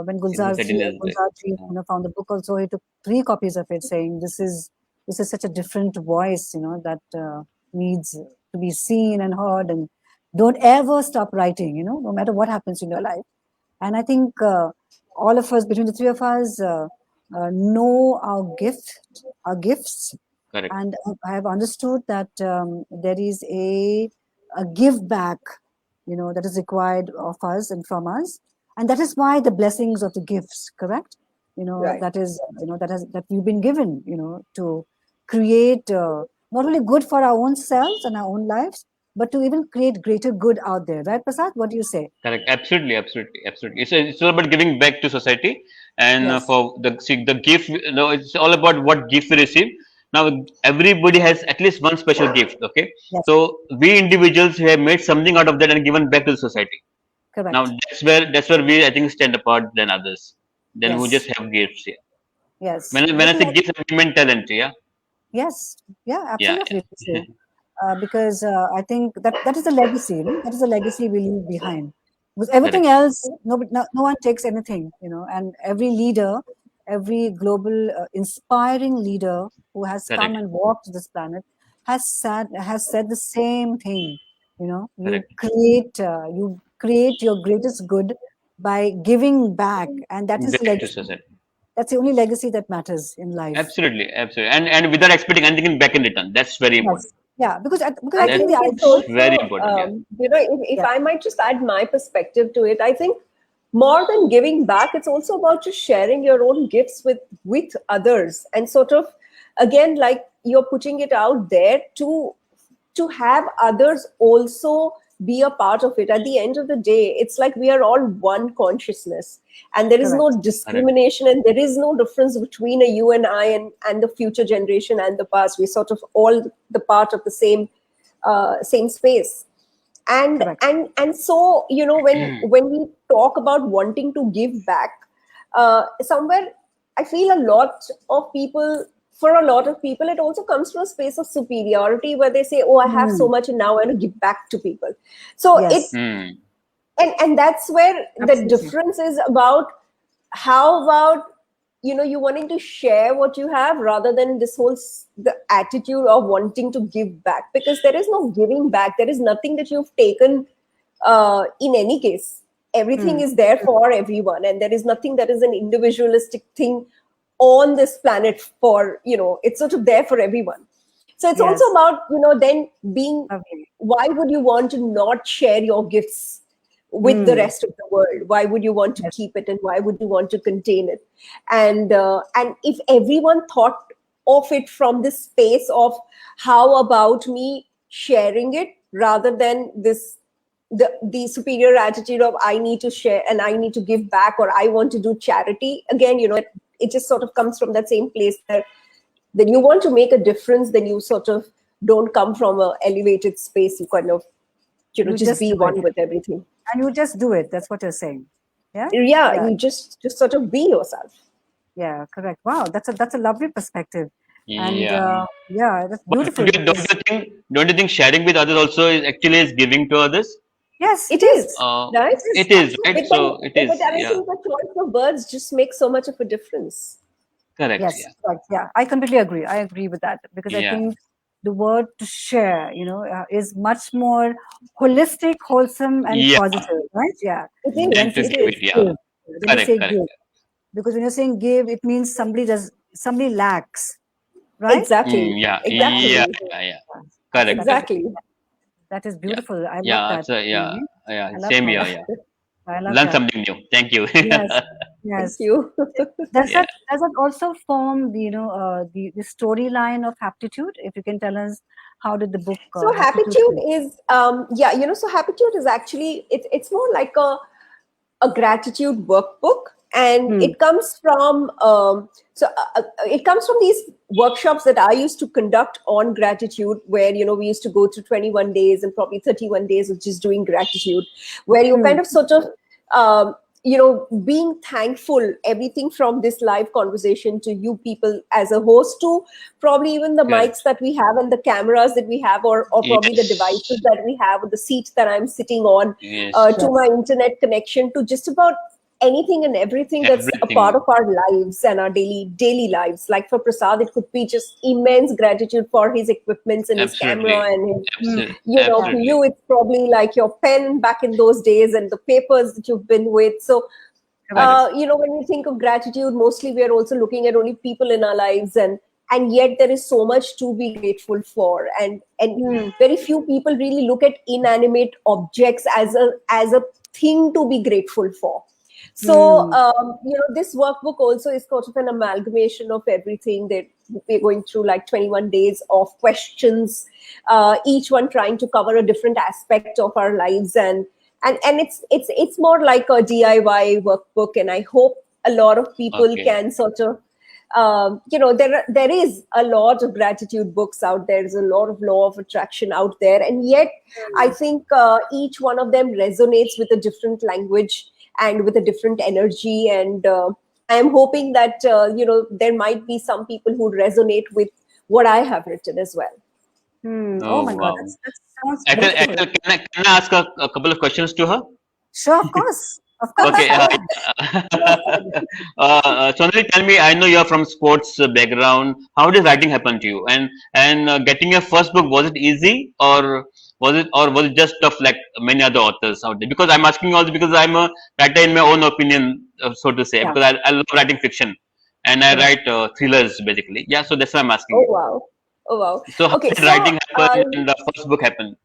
When Exactly 13 years back. Gulzar ji, found the book also, he took 3 copies of it, saying this is such a different voice, that needs to be seen and heard, and don't ever stop writing, no matter what happens in your life. And I think all of us, between the three of us, know our gifts, Correct, and I have understood that there is a give back, that is required of us and from us, and that is why the blessings of the gifts, correct? Right. That is, that we've been given, to create not only good for our own selves and our own lives, but to even create greater good out there, right, Prasad? What do you say? correct. Absolutely, absolutely, absolutely. It's all about giving back to society, and Yes, for the gift. It's all about what gift we receive. Now, everybody has at least one special gift. Okay, yes, so we individuals have made something out of that and given back to the society. Now, correct. that's where we, I think, stand apart than others. Then we just Yes, have gifts. Yeah. yes. When I Because say gifts, I mean talent. Yeah, yes, yeah, yeah, absolutely true. Because I think that is a legacy. That is a legacy we leave behind. Because everything correct, else, no one takes anything, and every leader, every global inspiring leader who has come correct, and walked this planet has said the same thing. correct. You create your greatest good by giving back, and that is Back to legacy. society. That's the only legacy that matters in life. Absolutely, absolutely, and without expecting anything back in return. That's very important. Yes, yeah, because I I think That's the think it's ideal, also, very important. Yeah, if yeah, I might just add my perspective to it, I think more than giving back, it's also about just sharing your own gifts with others, and sort of, again, like you're putting it out there to have others also be a part of it. At the end of the day, it's like we are all one consciousness, and there is no correct. correct, discrimination, and there is no difference between a you and I, and the future generation and the past. We're sort of all the part of the same space. and Correct. and so, when we talk about wanting to give back, somewhere I feel a lot of people for a lot of people, it also comes from a space of superiority where they say, oh, I have so Mm, much and now I want to give back to people. So it yes, Hmm. and that's where the absolutely. difference is about. How about, you wanting to share what you have rather than this whole the attitude of wanting to give back, because there is no giving back, there is nothing that you've taken in any case. Everything Mm, is there for everyone, and there is nothing that is an individualistic thing on this planet. For, it's sort of there for everyone. So it's also yes, about, then being, lovely. why would you want to not share your gifts with the Mm, rest of the world? Why would you want to yes, keep it, and why would you want to contain it? And if everyone thought of it from this space of, how about me sharing it, rather than the superior attitude of, I need to share and I need to give back, or I want to do charity, again, it just sort of comes from that same place there. Then you want to make a difference, then you sort of don't come from a elevated space. You kind of, you just just be do it, one with everything. and you just do it. That's what you're saying. Yeah, Yeah, yeah, you just sort of be yourself. yeah. Correct. Wow, that's a lovely perspective, and Yeah. yeah, that's But beautiful because don't you think sharing with others also is actually giving to others? yes, It it is. is, Uh, right? It is it is right. But absolutely. then, So it is. but I Yeah. think the choice of words just makes so much of a difference. Correct. Yes, Yeah. right. Yeah, I completely agree. I agree with that because I Yeah. think the word to share, is much more holistic, wholesome, and Yeah. positive, right? Yeah, It Than is. to than It give to it. is. Yeah. give, than to Correct. say Correct. give. Because when you're saying give, it means somebody lacks, right? Exactly. Yeah. Yeah. Exactly. Yeah. Yeah. That's Correct. that is Correct. Exactly. that is Yeah. beautiful. I love Yeah. that. So yeah. Mhm. Yeah. I love Same here. that. Yeah. I love Learn that. something new. Thank you. Yes, Thank Yes. you. Does Yeah. that also form the storyline of Haptitude? If you can tell us, how did the book So Haptitude Habitude fit? is, so Habitude is actually, it's more like a gratitude workbook, and Hmm. it comes from it comes from these workshops that I used to conduct on gratitude, where we used to go through 21 days and probably 31 days of just doing gratitude, where you Hmm. kind of sort of um, being thankful, everything from this live conversation to you people as a host, to probably even the mics Correct. that we have and the cameras that we have, or probably the devices Yes. that we have, or the seat that I'm sitting on, to Yes. my Yes. internet connection, to just about anything and everything that's a part of Everything. our lives and our daily lives. Like for Prasad, it could be just immense gratitude for his equipments and his camera Absolutely. and his, Hmm. Yeah. for Absolutely. you, it's probably like your pen back in those days and the papers that you've been with. So Correct. Correct. when we think of gratitude, mostly we are also looking at only people in our lives, and yet there is so much to be grateful for, and Hmm. very few people really look at inanimate objects as a thing to be grateful for. So Hmm. this workbook also is sort of an amalgamation of everything that we're going through, like 21 days of questions, each one trying to cover a different aspect of our lives, and it's more like a DIY workbook, and I hope a lot of people Okay. can sort of there is a lot of gratitude books out there. There's a lot of law of attraction out there, and yet I Hmm. think each one of them resonates with a different language and with a different energy, and I am hoping that there might be some people who resonate with what I have written as well. Hmm. Oh Oh my God, wow. that sounds Atal, beautiful. Atal, can I ask a couple of questions to her? Sure, of course, of course. Okay. Go ahead. Go ahead. Sonali, tell me. I know you're from sports background. How did writing happen to you? And getting your first book, was it easy, or was it just tough like many other authors out there? Because I'm asking all this because I'm a writer in my own opinion, so to say. Yeah, Because I love writing fiction, and I correct. write thrillers basically. Yeah. So that's why I'm asking Oh you. wow, oh wow. So how Okay, did so writing happen and the first book happen?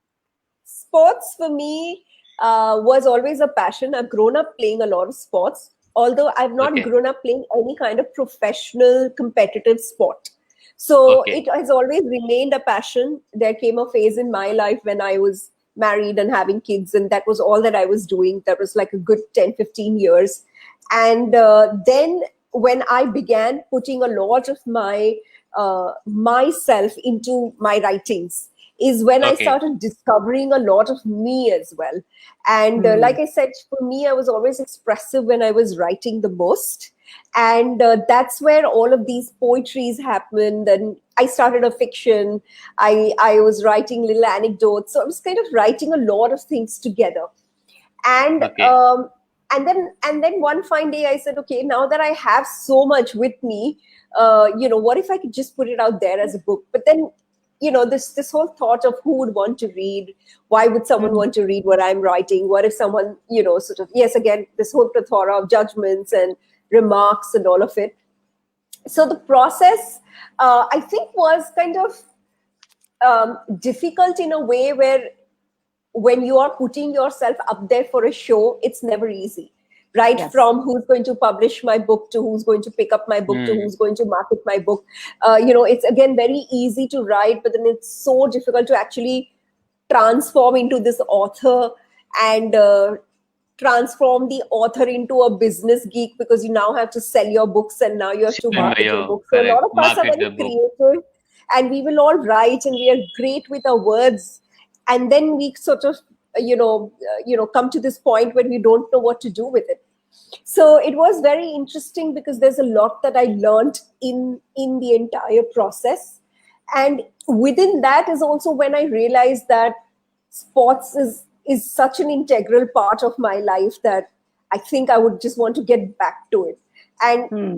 sports for me was always a passion. I've grown up playing a lot of sports, although I've not Okay. grown up playing any kind of professional competitive sport. So it Okay. has always remained a passion. There came a phase in my life when I was married and having kids, and that was all that I was doing. That was like a good 10-15 years. And then when I began putting a lot of myself into my writings, is when I Okay. started discovering a lot of me as well. And Hmm. like I said, for me, I was always expressive when I was writing the most. And that's where all of these poetries happened. And I started a fiction. I was writing little anecdotes. So I was kind of writing a lot of things together. And Okay. and then one fine day I said, okay, now that I have so much with me, what if I could just put it out there as a book? But then this whole thought of who would want to read, why would someone Hmm. want to read what I'm writing, what if someone sort of, yes, again, this whole plethora of judgments and remarks and all of it. So the process, I think, was kind of difficult in a way where when you are putting yourself up there for a show, it's never easy. Right Yes. from who's going to publish my book, to who's going to pick up my book, to Hmm. who's going to market my book. It's again very easy to write, but then it's so difficult to actually transform into this author, and transform the author into a business geek, because you now have to sell your books and now you have to Selling market your your books. So a lot correct. of us are Market very the book. creative, and we will all write and we are great with our words, and then we sort of come to this point where we don't know what to do with it. So it was very interesting because there's a lot that I learned in the entire process, and within that is also when I realized that sports is such an integral part of my life that I think I would just want to get back to it. And Hmm.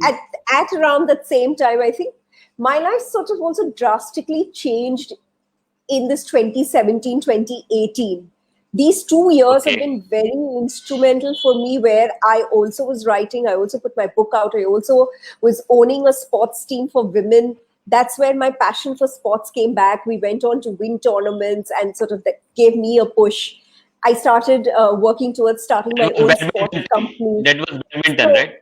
at around that same time, I think my life sort of also drastically changed in this 2017, 2018. These 2 years have Okay. been very instrumental for me, where I also was writing, I also put my book out, I also was owning a sports team for women. That's where my passion for sports came back. We went on to win tournaments, and sort of that gave me a push. I started working towards starting my That was own badminton sports team. company. That was badminton, So, right?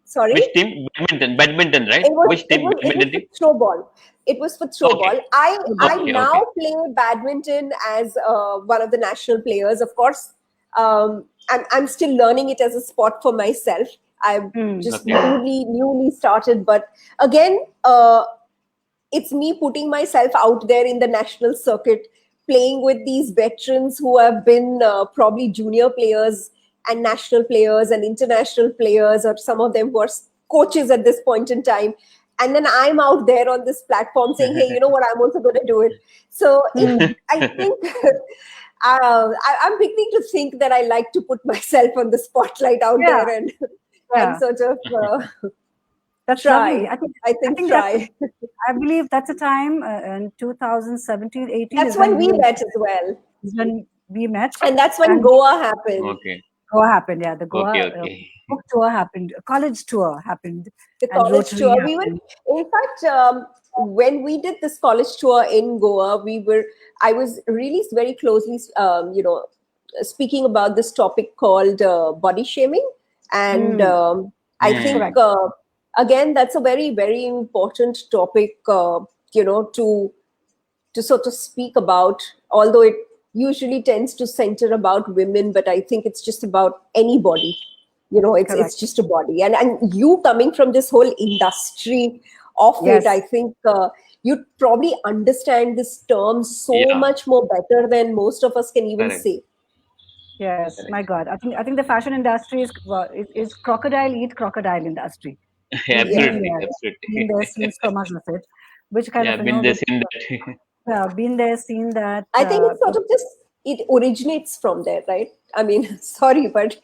sorry, Which team? Badminton, right? Which team? it was Badminton for team? throw ball. It was for throw Okay, ball. I okay, now okay. play badminton as one of the national players. Of course, I'm still learning it as a sport for myself. I've Hmm. just Okay. newly started, but again, it's me putting myself out there in the national circuit, playing with these veterans who have been probably junior players and national players and international players, or some of them who are coaches at this point in time. And then I'm out there on this platform saying, hey, you know what, I'm also going to do it. So Hmm. I think I'm beginning to think that I like to put myself on the spotlight out Yeah, there and yeah, sort of that's lovely. try. I I think think that's try. I believe that's a time in 2017, 18 That's is when when we met as well. we met, And that's when and Goa happened. Okay, Goa happened. Yeah, the okay, Goa okay. book tour happened, college tour happened, The and college Rotary tour. happened. In fact, when we did this college tour in Goa, I was really very closely, speaking about this topic called body shaming. And Hmm. I think, Hmm. Correct. again, that's a very, very important topic, to sort of speak about, although it usually tends to center about women, but I think it's just about anybody. Correct. It's just a body, and you coming from this whole industry of it, I Yes. think you probably understand this term so Yeah, much more better than most of us can even correct, say. Yes. My correct. God. I think the fashion industry is crocodile eat crocodile industry. We've Yeah. been Absolutely, there, absolutely. seen so much of it, which kind Yeah, of been there, seen that. been there, seen that. I think it's sort of just, it originates from there, right? I mean, sorry, but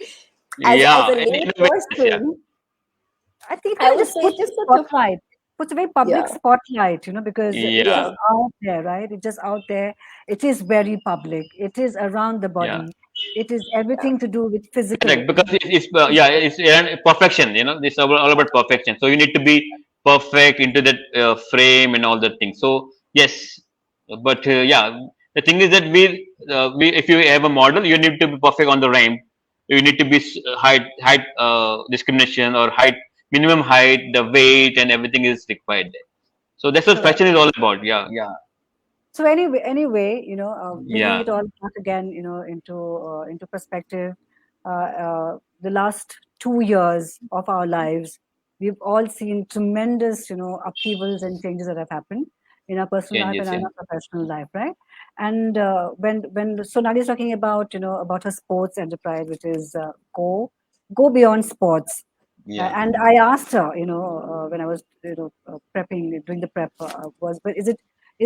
as Yeah, a and lay in a way, yes, yeah, person, I think it I kind of would just say puts it just sort of, spotlight, puts a very public yeah, spotlight, because it's yeah, just yeah, out there, right? It's just out there. It is very public. It is around the yeah. body. It is yeah. everything to do with physical. Correct, because it's yeah, it's perfection. It's all about perfection. So you need to be perfect into that frame and all that things. So yes, but yeah, the thing is that we if you have a model, you need to be perfect on the ramp. You need to be height discrimination or height minimum height, the weight and everything is required there. So that's what Correct. fashion is all about. Yeah, So anyway, bringing yeah, it all back again, into perspective, the last 2 years of our lives, we've all seen tremendous, upheavals and changes that have happened in our personal life and changes. in Yeah, our professional life, right? And when Sonali is talking about, about her sports enterprise, which is go beyond sports. yeah. And I asked her, when I was, prepping, doing the prep, but is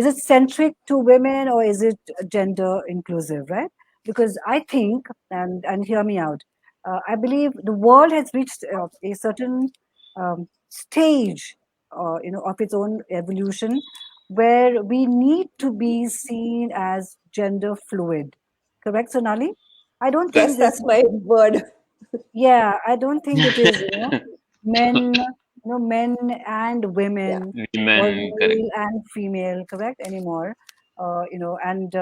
it centric to women or is it gender inclusive, right? Because I think, and hear me out, I believe the world has reached a certain stage, of its own evolution, where we need to be seen as gender fluid. Correct, Sonali? I don't Yes, think that's this. my word. Yeah, I don't think it is, men, men and Yeah. women, or Women, correct, male and female, correct, anymore. And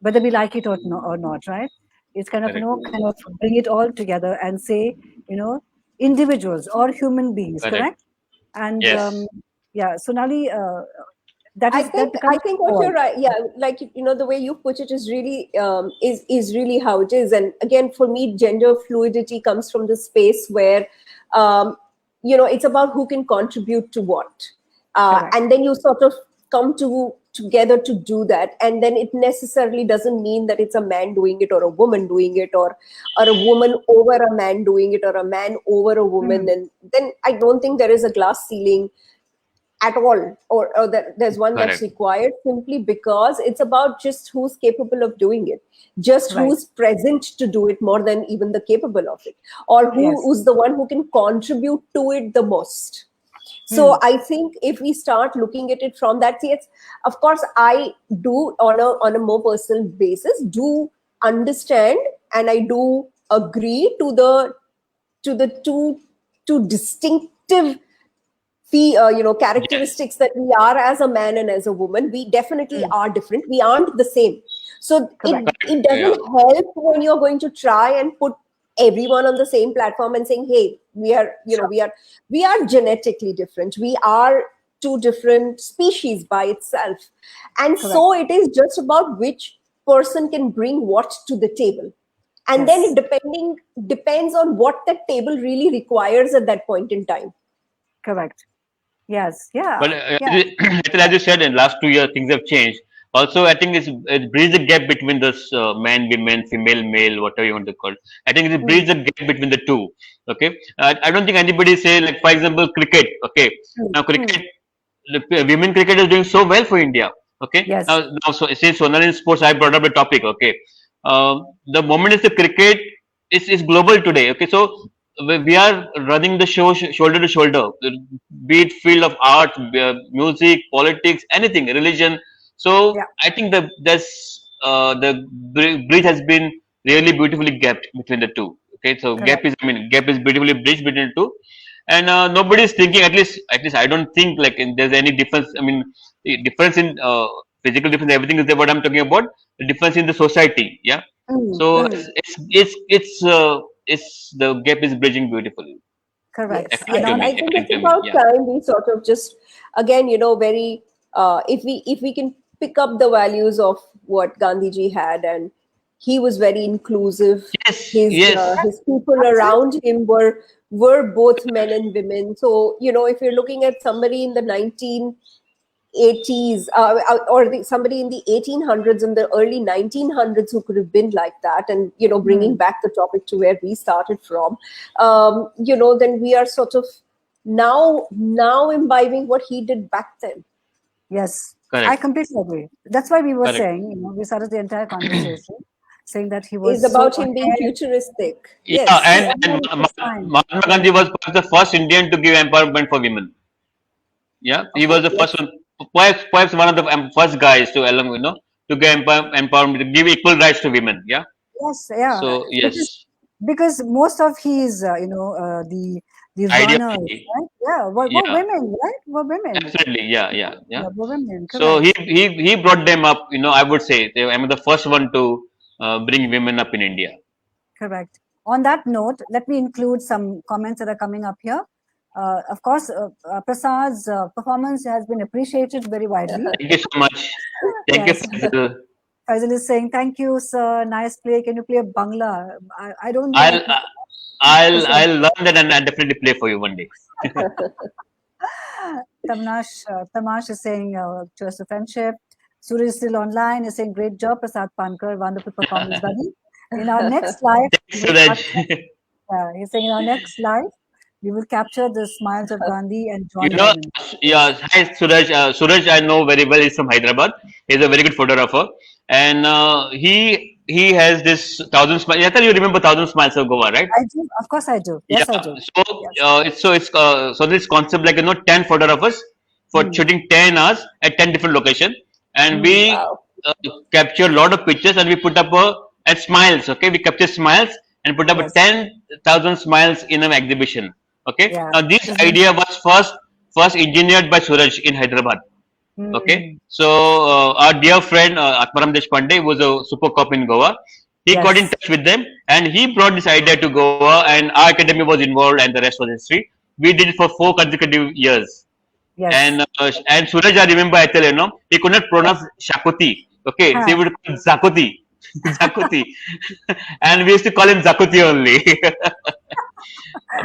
whether we like it or not, right? It's kind of, correct, kind of bring it all together and say, you know, individuals or human beings, correct. correct? And Yes, yeah, Sonali, that I becomes think what core. you're right. Yeah, like the way you put it is really is really how it is. And again, for me, gender fluidity comes from the space where it's about who can contribute to what, Correct. and then you sort of come together to do that. And then it necessarily doesn't mean that it's a man doing it or a woman doing it, or a woman over a man doing it, or a man over a woman. Hmm. And then I don't think there is a glass ceiling at all, or that there's one that's correct, required, simply because it's about just who's capable of doing it, just Right. who's present to do it more than even the capable of it, or Yes. who's the one who can contribute to it the most. Hmm. So I think if we start looking at it from that, see, it's, of course, I do on a more personal basis do understand, and I do agree to the two distinctive characteristics that we are as a man and as a woman. We definitely Hmm. are different. We aren't the same. So Correct. it Yeah. doesn't help when you're going to try and put everyone on the same platform and saying, hey, we are, you know, Sure. we are genetically different, we are two different species by itself, and Correct. so it is just about which person can bring what to the table, and then Yes. it depends on what that table really requires at that point in time. Correct. Yes. Yeah. But Yeah. Ethel, as you said, in last 2 years things have changed. Also, I think it bridges the gap between this man, women, female, male, whatever you want to call. I think it Mm, bridges the gap between the two. Okay, I don't think anybody say, like, for example, cricket. Okay, mm, now mm. cricket, the women cricket is doing so well for India. Okay, Yes. now so since Sonal in sports, I brought up a topic. Okay, the moment is the cricket is global today. Okay, so we are running the show shoulder to shoulder, be it field of art, music, politics, anything, religion. So Yeah. I think the bridge has been really beautifully gapped between the two. Okay, so Correct. gap is beautifully bridged between the two, and nobody is thinking, at least I don't think, like, there's any difference. I mean, the difference in physical difference, everything is there. What I'm talking about, the difference in the society. Yeah, Mm, so mm. it's the gap is bridging beautifully, Correct. Yes, according And yes. to on. me. I think According it's to me, about yeah. time we sort of just, again, very, if we can pick up the values of what Gandhiji had, and he was very inclusive. Yes, yes. His people Absolutely. around him were both men and women. So if you're looking at somebody in the 1980s, or somebody in the 1800s and the early 1900s who could have been like that, and bringing Mm, back the topic to where we started from, then we are sort of now imbibing what he did back then. yes. I Correct, completely agree. That's why we were correct. saying, we started the entire conversation saying that he Is was so about him being ahead. futuristic. Yeah, Yes. He and ahead of his time. Mahatma Yes. Gandhi was perhaps the first Indian to give empowerment for women. Yeah, he Okay. was the first Yes. one, perhaps one of the first guys to, along, to give empowerment, to give equal rights to women. Yeah. Yes. Yeah. So Because yes, because most of his, the runners, ideally, right? Yeah, were yeah, women, right? Were women. absolutely, yeah, yeah, yeah. Yeah, were women. So Correct. he brought them up. I would say I'm the first one to bring women up in India. Correct. On that note, let me include some comments that are coming up here. Of course, Prasad's performance has been appreciated very widely. Thank you so much. Thank you, Yes. Faisal. Faisal is saying, thank you, sir. Nice play. Can you play a Bangla? I don't think I I'll can. I'll learn that, and I'll definitely play for you one day. Tamash is saying, cheers to friendship. Surya is still online. Is saying, great job, Prasad Pankar. Wonderful performance, buddy. In our next live, we Thanks, will Suraj. capture, he's saying, in our next live, we will capture the smiles of Gandhi and You John know, Lennon. yeah. Hi, Suraj. Suraj, I know very well. He's from Hyderabad. He's a very good photographer, and he has this thousand smiles. I thought you remember Thousand Smiles of Goa, right? I do. Of course, I do. Yeah. Yes, I do. So Yes. so this concept, like, 10 photographers for Hmm. shooting 10 hours at 10 different locations, and Hmm. we Wow. capture a lot of pictures, and we put up at smiles. Okay, we capture smiles and put up a Yes. 10,000 smiles in an exhibition. Okay. Yeah. Now this This is. idea was first engineered by Suraj in Hyderabad. Okay, Hmm. so our dear friend Atmaram Deshpande was a super cop in Goa. He got in Yes. touch with them, and he brought this idea to Goa, and our academy was involved, and the rest was history. We did it for 4 consecutive years, Yes. and Suraj, I remember, I tell he could not pronounce Shakoti. Okay, so he Huh. would call Zakoti, Zakoti, and we used to call him Zakoti only.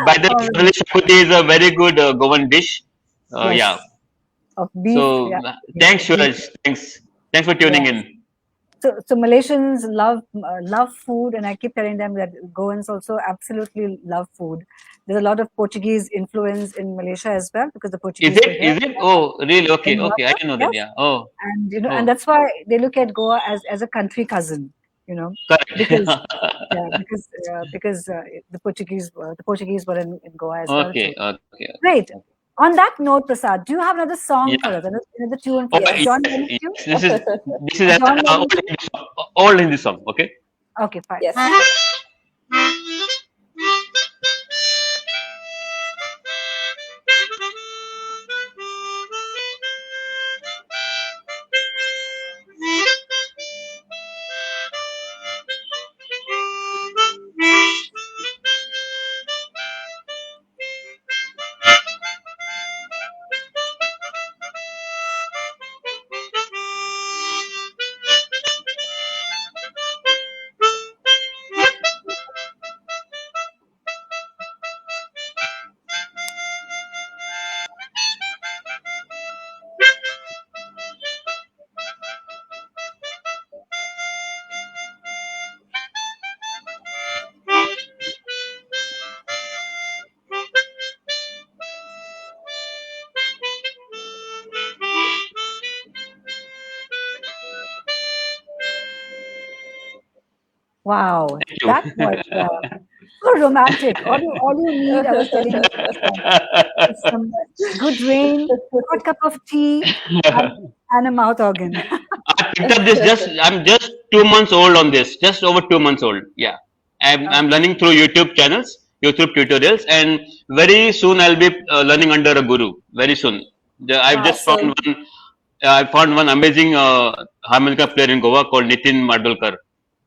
By the All way, right. Shakoti is a very good Goan dish. Yeah. Yes. Of beef. So Yeah. thanks, Beef. Suraj. Thanks for tuning Yes. in. So Malaysians love food, and I keep telling them that Goans also absolutely love food. There's a lot of Portuguese influence in Malaysia as well because the Is Portuguese it? were here Is it? Oh, really? in Okay, okay. I Malacca. didn't know that. Yes, Yeah. Oh, and and oh, that's why they look at Goa as a country cousin. You know, correct. because yeah, because the Portuguese were in Goa as well Okay, too. okay. Great. On that note, Prasad, do you have another song for Yeah. us? Another tune Oh, for us? A yes, Yes. John Lennon tune? yes. This is A an John Lennon old tune? Hindi song. Old Hindi song. Okay. Okay, fine. Yes. Wow, Thank you. that was so romantic. All you need, I was telling you, is some good rain, hot cup of tea, and, and a mouth organ. I picked up this I'm just 2 months old on this, just over 2 months old. Yeah. I'm Okay. learning through YouTube channels, YouTube tutorials, and very soon I'll be learning under a guru. Very soon. I've just found Awesome. one. I found one amazing harmonica player in Goa called Nitin Mardolkar.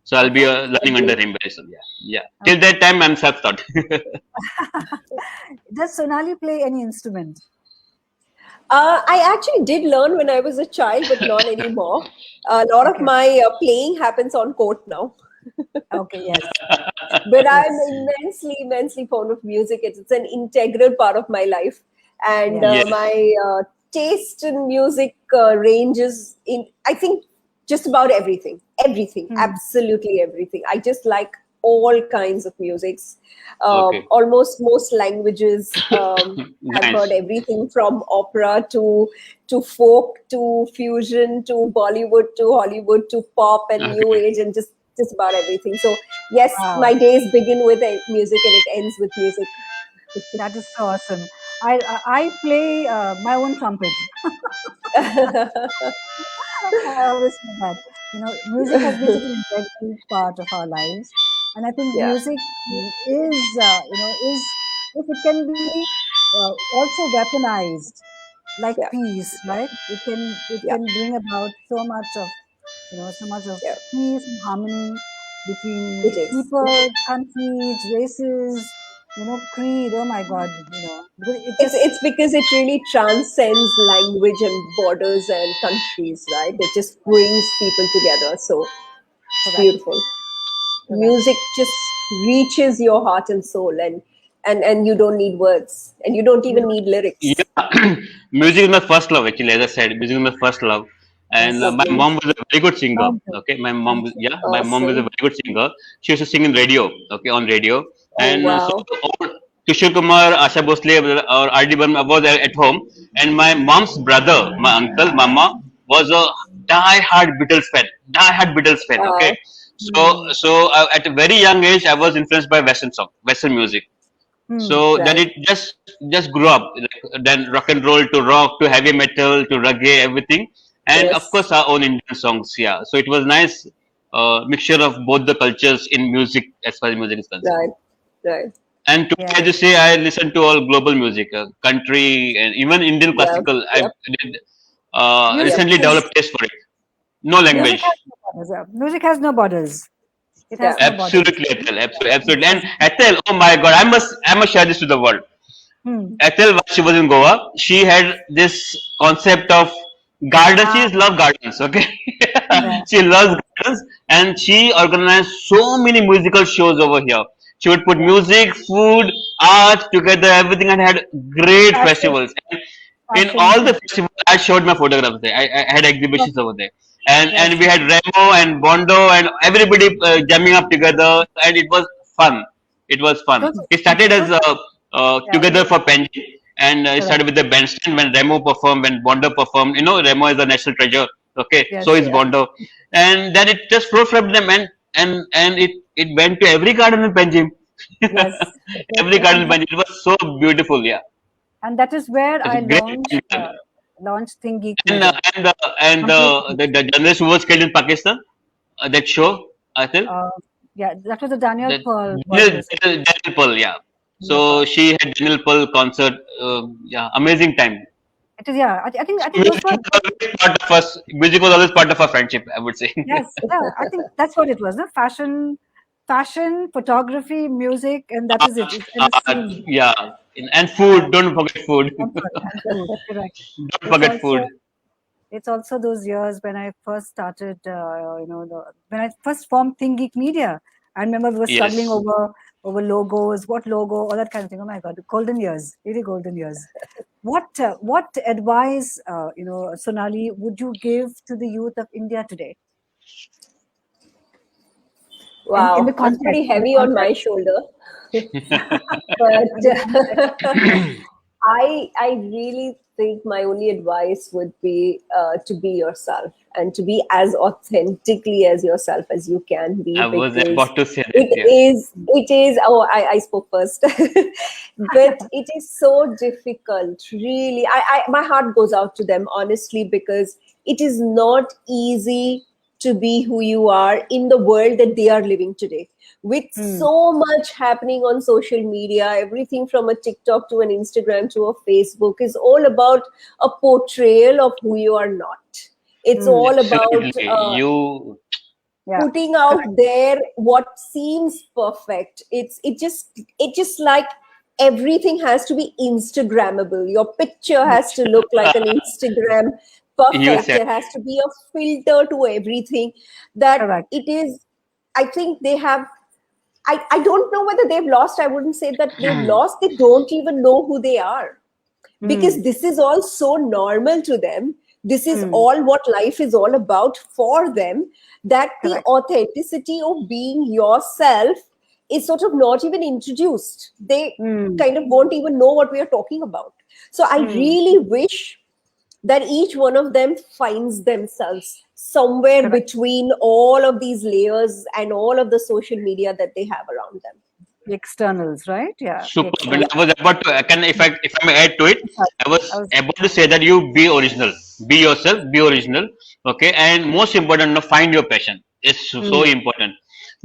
So I'll be Okay. learning under him very soon. Yeah. Yeah. Till that time, I'm self-taught. Does Sonali play any instrument? I actually did learn when I was a child, but not anymore. A lot of Okay. my playing happens on court now. Okay. Yes. But I'm Yes. immensely fond of music. It's an integral part of my life, and Yes. Yes. my taste in music ranges in, I think, just about everything, Hmm. absolutely everything. I just like all kinds of musics, Okay. almost most languages. I've heard Nice. everything from opera to folk to fusion to Bollywood to Hollywood to pop and new Okay. age and just about everything. So yes, Wow. my days begin with music and it ends with music. That is so awesome. I play my own trumpet. I always say that. Music has been such an integral part of our lives, and I think Yeah, music is if it can be also weaponized like yeah, peace, right? It yeah, can bring about so much of yeah. peace and harmony It between is. people, countries, races, creed. Oh my God, because it It's just it's because it really transcends language and borders and countries, right? It just brings people together. So it's correct, beautiful. correct. Music just reaches your heart and soul, and you don't need words, and you don't You even don't, need lyrics. Yeah, music is my first love. Actually, as I said, music is my first love. And yes, my Lovely. mom was a very good singer. mine too, Okay, my mom, mine too. yeah, my mom was a Awesome. very good singer. She used to sing in radio. Okay, on radio. Oh And so wow. all Kishore Kumar, Asha Bhosle, or R.D. Burman was at home. And my mom's brother, my uncle, Mama, was a die-hard Beatles fan. Die-hard Beatles fan. Okay, Wow. Hmm. so at a very young age, I was influenced by Western music. Hmm. So then Right. it just grew up, like, then rock and roll to rock to heavy metal to reggae, everything, and of Yes. course our own Indian songs. Yeah, so it was nice mixture of both the cultures in music as far as music is concerned. Right. Right. And today, as Yes. you say, I listen to all global music, country, and even Indian Yeah. classical. I Yep. did Music Yep. recently has developed taste for it. No music language. has no borders. Music has no borders. It Yeah. has no borders. Absolutely, Atal. Yeah, Absolutely, it absolutely. And has. Atal, oh my God, I must share this to the world. Hmm. Ethel, while she was in Goa, she had this concept of gardens. Ah, She loves gardens, okay? yeah. She loves gardens, and she organized so many musical shows over here. She would put Yeah. music, food, art together, everything, and had great Fashion, festivals. And in fashion all the too. festivals, I showed my photographs there. I had Yes, exhibitions over there. And yes, we had Remo and Bondo and everybody jamming up together, and it was fun. It was fun. those, It started those as are, yeah, Together for Penji, and it correct. started with the bandstand when Remo performed, when Bondo performed. Remo is a national treasure. Okay, Yes, so is Yeah. Bondo, and then it just flowed from them, and it went to every garden in Penji. yes, Every yes, garden in Penji. It was so beautiful. Yeah, and that is where it was I a great launched Think Geek and Media completely. the journalist who was killed in Pakistan, that show, I think, Uh, yeah, that was the Daniel that Pearl Daniel, case. Daniel Pearl, yeah. Daniel So Pearl. she had Daniel Pearl concert, yeah, amazing time. It is, yeah. I think those Music were was always part of us. Music was always part of our friendship, I would say. yes, yeah. I think that's what it was. No? Fashion, photography, music, and that is it. It's in a scene. Yeah, and Yeah, food. Don't forget food. and food. Correct. Don't It's forget also food. it's also those years when I first started. When I first formed Think Geek Media. I remember we were struggling Yes. over logos, what logo, all that kind of thing. Oh my God, golden years, really golden years. What advice, Sonali, would you give to the youth of India today in the Wow. That's context pretty heavy on my shoulder. in the context But I really think my only advice would be to be yourself and to be as authentically as yourself as you can be, I was because about to say that. it Yeah. is oh, I spoke first. But it is so difficult, really. My heart goes out to them, honestly, because it is not easy to be who you are in the world that they are living today, with Hmm. so much happening on social media. Everything from a TikTok to an Instagram to a Facebook is all about a portrayal of who you are not. It's Hmm. all about Absolutely. You. Yeah. putting out Correct. there what seems perfect. It just like everything has to be Instagrammable. Your picture has to look like an Instagram You perfect. said. There has to be a filter to everything. That Correct. it is, I think they have, I don't know whether they've lost. I wouldn't say that they've lost. They don't even know who they are, Hmm. because this is all so normal to them. This is Hmm. all what life is all about for them, that the Correct. authenticity of being yourself is sort of not even introduced. They Hmm. kind of won't even know what we are talking about. So I Hmm. really wish that each one of them finds themselves somewhere Correct. between all of these layers and all of the social media that they have around them. The externals, right? Yeah. The Super. When external. I was about to, can if I may add to it, I I was was. about to say that you be original, be yourself, be original. Okay, and most important, find your passion. It's so Hmm. important.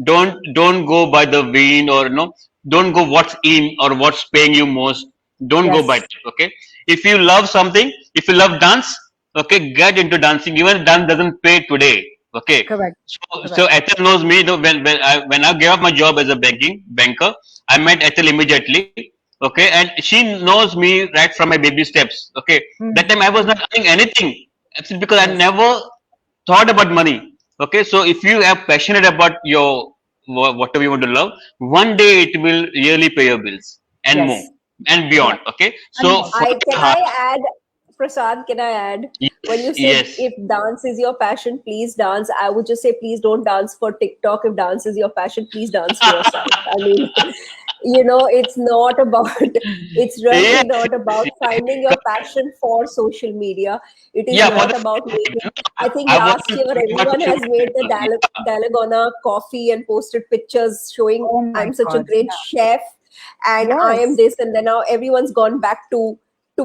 Don't go by the wind, or don't go what's in or what's paying you most. Don't go by Yes. that. Okay, if you love something, if you love dance, okay, get into dancing. Even if dance doesn't pay today. Okay, Correct. so Correct. Ethel knows me. When I gave up my job as a banker, I met Ethel immediately. Okay, and she knows me right from my baby steps. Okay, that Hmm. time I was not earning anything. Actually, because I Yes. never thought about money. Okay, so if you are passionate about your whatever you want to love, one day it will really pay your bills and more Yes. and beyond. Correct. Okay, And so more. follow Can your heart. I add, Prasad, can I add? When Yes, you said yes, if dance is your passion, please dance, I would just say please don't dance for TikTok. If dance is your passion, please dance for yourself. I mean, it's not about, it's really yes, not about yes. finding your passion for social media. It is Yeah, for not the about making, I think I last wasn't year talking about everyone social has made the media. Yeah, Dalgona coffee and posted pictures showing Oh my I'm such a God. great chef and I am Yes. this, and then now everyone's gone back to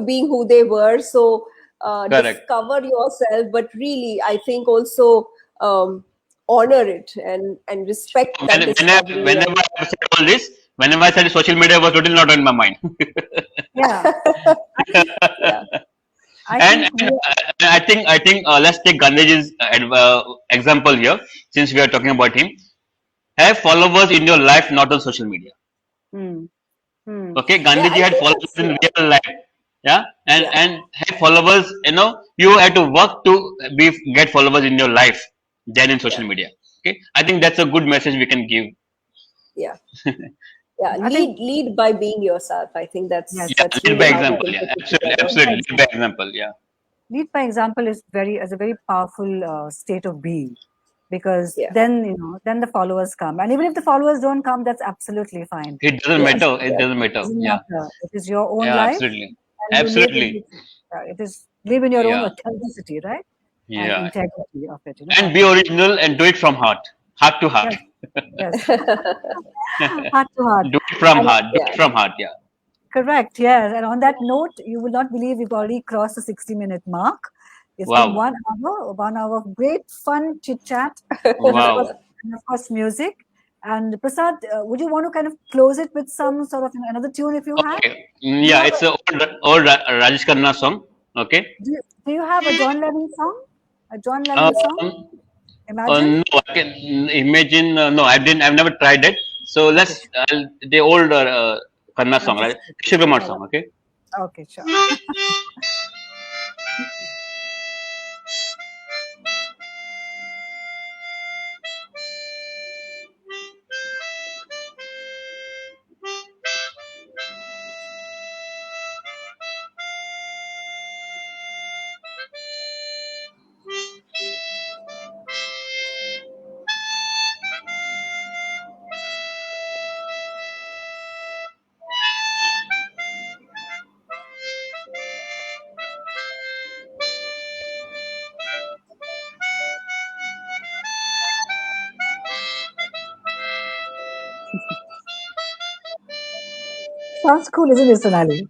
being who they were. So correct. discover yourself, but really, I think also honor it and respect So that discovery. whenever I said all this, whenever I said social media was totally not on my mind. Yeah. I think. Yeah, I and, think. and I think let's take Gandhiji's example here, since we are talking about him. Have followers in your life, not on social media. Hmm. Hmm. Okay, yeah, Gandhiji I had think followers that's, in yeah, real life. Yeah, and yeah, and have followers. You have to work to get followers in your life than in yeah, social media. Okay, I think that's a good message we can give. yeah, yeah. I think. Lead by being yourself. I think that's Yes. Yeah, that's lead by really how we example. can Yeah, put it absolutely, together. Lead by absolutely, lead by example. example. Yeah, Lead by example is a very powerful state of being, because Yeah, then the followers come, and even if the followers don't come, that's absolutely fine. it doesn't yeah, Because matter. It yeah, doesn't it matter. doesn't Yeah, matter. It is your own yeah, life, absolutely, and you live in absolutely. live in your own Yeah, authenticity, right? And yeah, integrity of it. and be original and do it from heart to heart. Yes, yes. Heart to heart. Do it from And heart. Do yeah. it from heart. Yeah. correct, yes. And on that note, you will not believe we've already crossed the 60-minute mark. It's been Wow, 1 hour of great fun chit chat, and of course, wow. music. And Prasad, would you want to kind of close it with some sort of another tune if you have? Okay. Do you Yeah, have it's a old Rajesh Khanna song. Okay. do you have a John Lennon song? A John Um, Lennon song? Imagine. no, I can imagine. No, I didn't. I've never tried it. So Okay, the old Khanna song, Rajesh. right? Kishore Kumar Yeah, song. Okay. okay, sure. Sounds cool, isn't it, Sonali?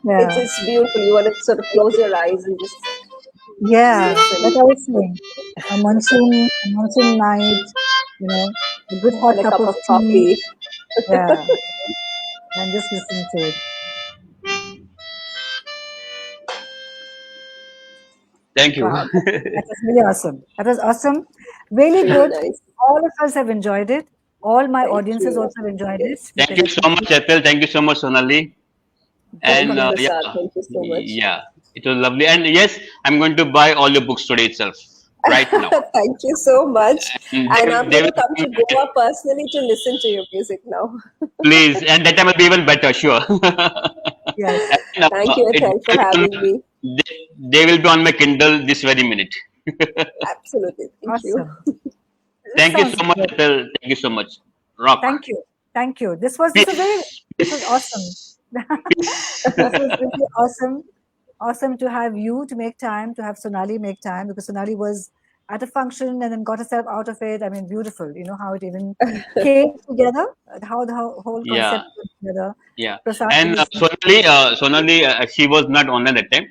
Yeah. It's beautiful. You want to sort of close your eyes and just Yeah, like listen, I was saying, a monsoon night, a good hot and a cup cup of of tea, coffee. yeah, and just listen to it. Thank you. Wow, that was really awesome. That was awesome. Really Really good. nice. All of us have enjoyed it. All my Thank audiences you. also have enjoyed it Yes. Thank because you I so think much, Ethel. Thank you so much, Sonali. Thank And you, welcome. Prasad. Thank you so much. yeah, it was lovely. And yes, I'm going to buy all your books today itself, right now. Thank you so much. And And I'm they going will to come to Goa personally to listen to your music now. please, and that time will be even better, sure. Yes, And, Thank you, it Atal, for will be having me. they will be on my Kindle this very minute. Absolutely. Thank you. awesome. This Thank you sounds so much, good. Ethel. Thank you so much. Rock. Thank you. Thank you. This was awesome. Peace. Peace. This was really awesome. Awesome to have you to make time, to have Sonali make time because Sonali was at a function and then got herself out of it. I mean, beautiful. You know how it even came together, how the whole Yeah. concept came together. Yeah, Prasad and is, Sonali, she was not online that time.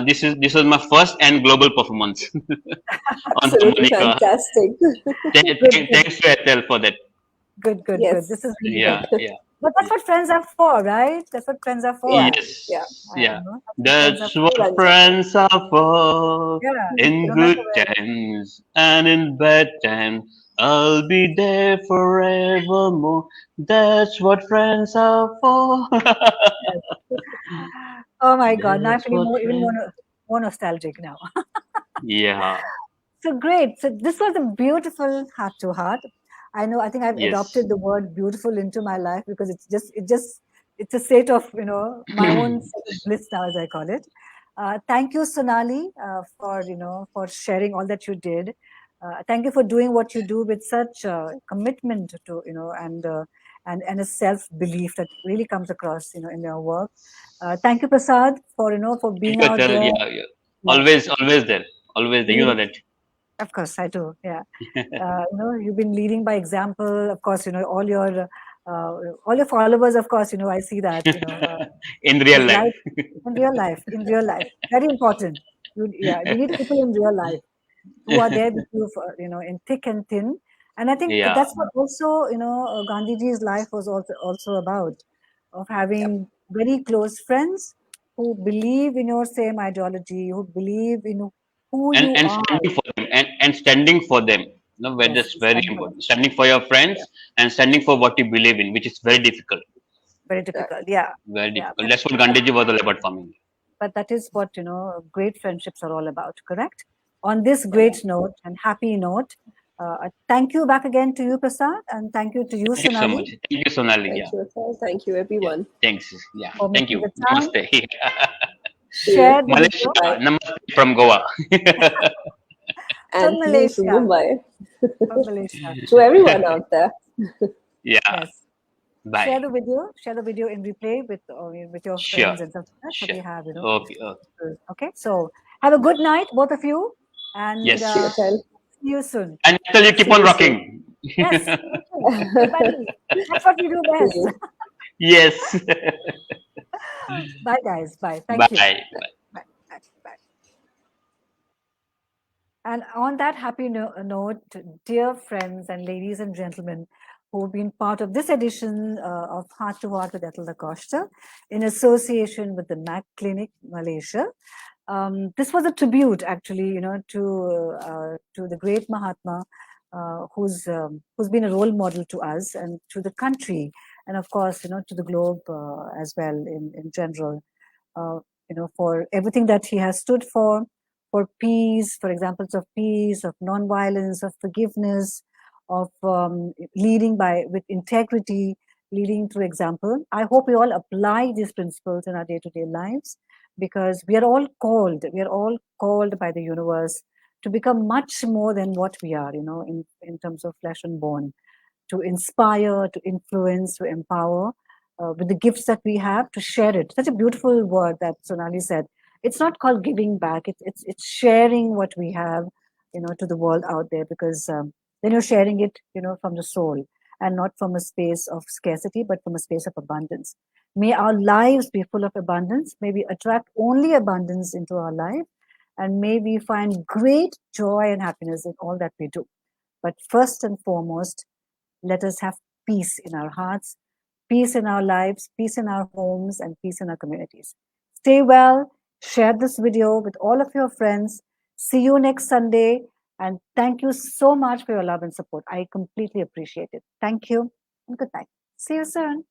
This was my first and global performance on Absolutely harmonica. fantastic. good, good, Thanks to Ethel for that. good, good, good. Yes. This is really good. Yeah, yeah, But that's what friends are for, right? That's what friends are for. Yeah. Yeah. yes, yeah. That's what friends are That's for. what Ranjan. friends are for. Yeah, In no matter good where. times and in bad times, I'll be there forevermore. That's what friends are for. Oh my God, now I'm That's feeling what even friends. more nostalgic now. Yeah. So great. So this was a beautiful heart to heart. I think I've Yes. adopted the word beautiful into my life because it's a state of, my own state of bliss now, as I call it. Thank you, Sonali, for sharing all that you did. Thank you for doing what you do with such commitment to, and a self belief that really comes across, in your work. Thank you, Prasad, for Thank being you, out Atal. there. Yeah, yeah. Yeah, Always there. Always there. You know really, that. of course, I do. Yeah. You've been leading by example. Of course, all your followers. Of course, I see that. In real This life. life in real life, very important. You need people in real life who are there with you for, in thick and thin. And I think Yeah. that's what also, Gandhiji's life was also about, of Yep. having very close friends who believe in your same ideology, who believe in who And you and are. standing for them. And standing for them. Where Yes, that's and very stand for them. important. Standing for your Yeah. friends and standing for what you believe in, which is very difficult. Very Right. difficult. Yeah, Very yeah. difficult. That's what Gandhiji was all about for me. But that is what great friendships are all about. Correct. On this Yep. great note and happy note, thank you back again to you, Prasad, and thank you to you, Thank you so Sonali, much. Thank you, Sonali. Thank Yeah. you, Atal. Thank you, Yeah. everyone. Thanks. Yeah. for Thank making you. the time. Namaste. See you. Share the Malaysia. video Bye. Namaste from Goa. from And me from Malaysia. Mumbai. From Malaysia. To everyone out there. Yeah. Yes. Bye. Share the video in replay with your Sure. friends and stuff. That's what Sure. we have, Okay. Okay. Okay. So have a good night, both of you, and Thank you, Yes. Atal. see you soon. And until you keep See on you soon. rocking. Yes, you too. Day by day. That's what we do See best. you. Yes. Bye, guys. Bye. Thank you. Bye. Bye. Bye. Bye. And on that happy note, dear friends and ladies and gentlemen who've been part of this edition of Heart to Heart with Ethel Acosta in association with the Mac Clinic Malaysia. This was a tribute, actually, to the great Mahatma, who's been a role model to us and to the country, and of course, to the globe as well in general. Uh, for everything that he has stood for peace, for examples of peace, of non-violence, of forgiveness, of leading with integrity, leading through example. I hope we all apply these principles in our day-to-day lives, because we are all called by the universe to become much more than what we are, in terms of flesh and bone, to inspire, to influence, to empower with the gifts that we have, to share it. Such a beautiful word that Sonali said. It's not called giving back. It's sharing what we have, to the world out there, because then you're sharing it, from the soul. and not from a space of scarcity, but from a space of abundance. May our lives be full of abundance. May we attract only abundance into our life, and may we find great joy and happiness in all that we do. But first and foremost, let us have peace in our hearts, peace in our lives, peace in our homes, and peace in our communities. Stay well. Share this video with all of your friends. See you next Sunday. And thank you so much for your love and support. I completely appreciate it. Thank you and good night. See you soon.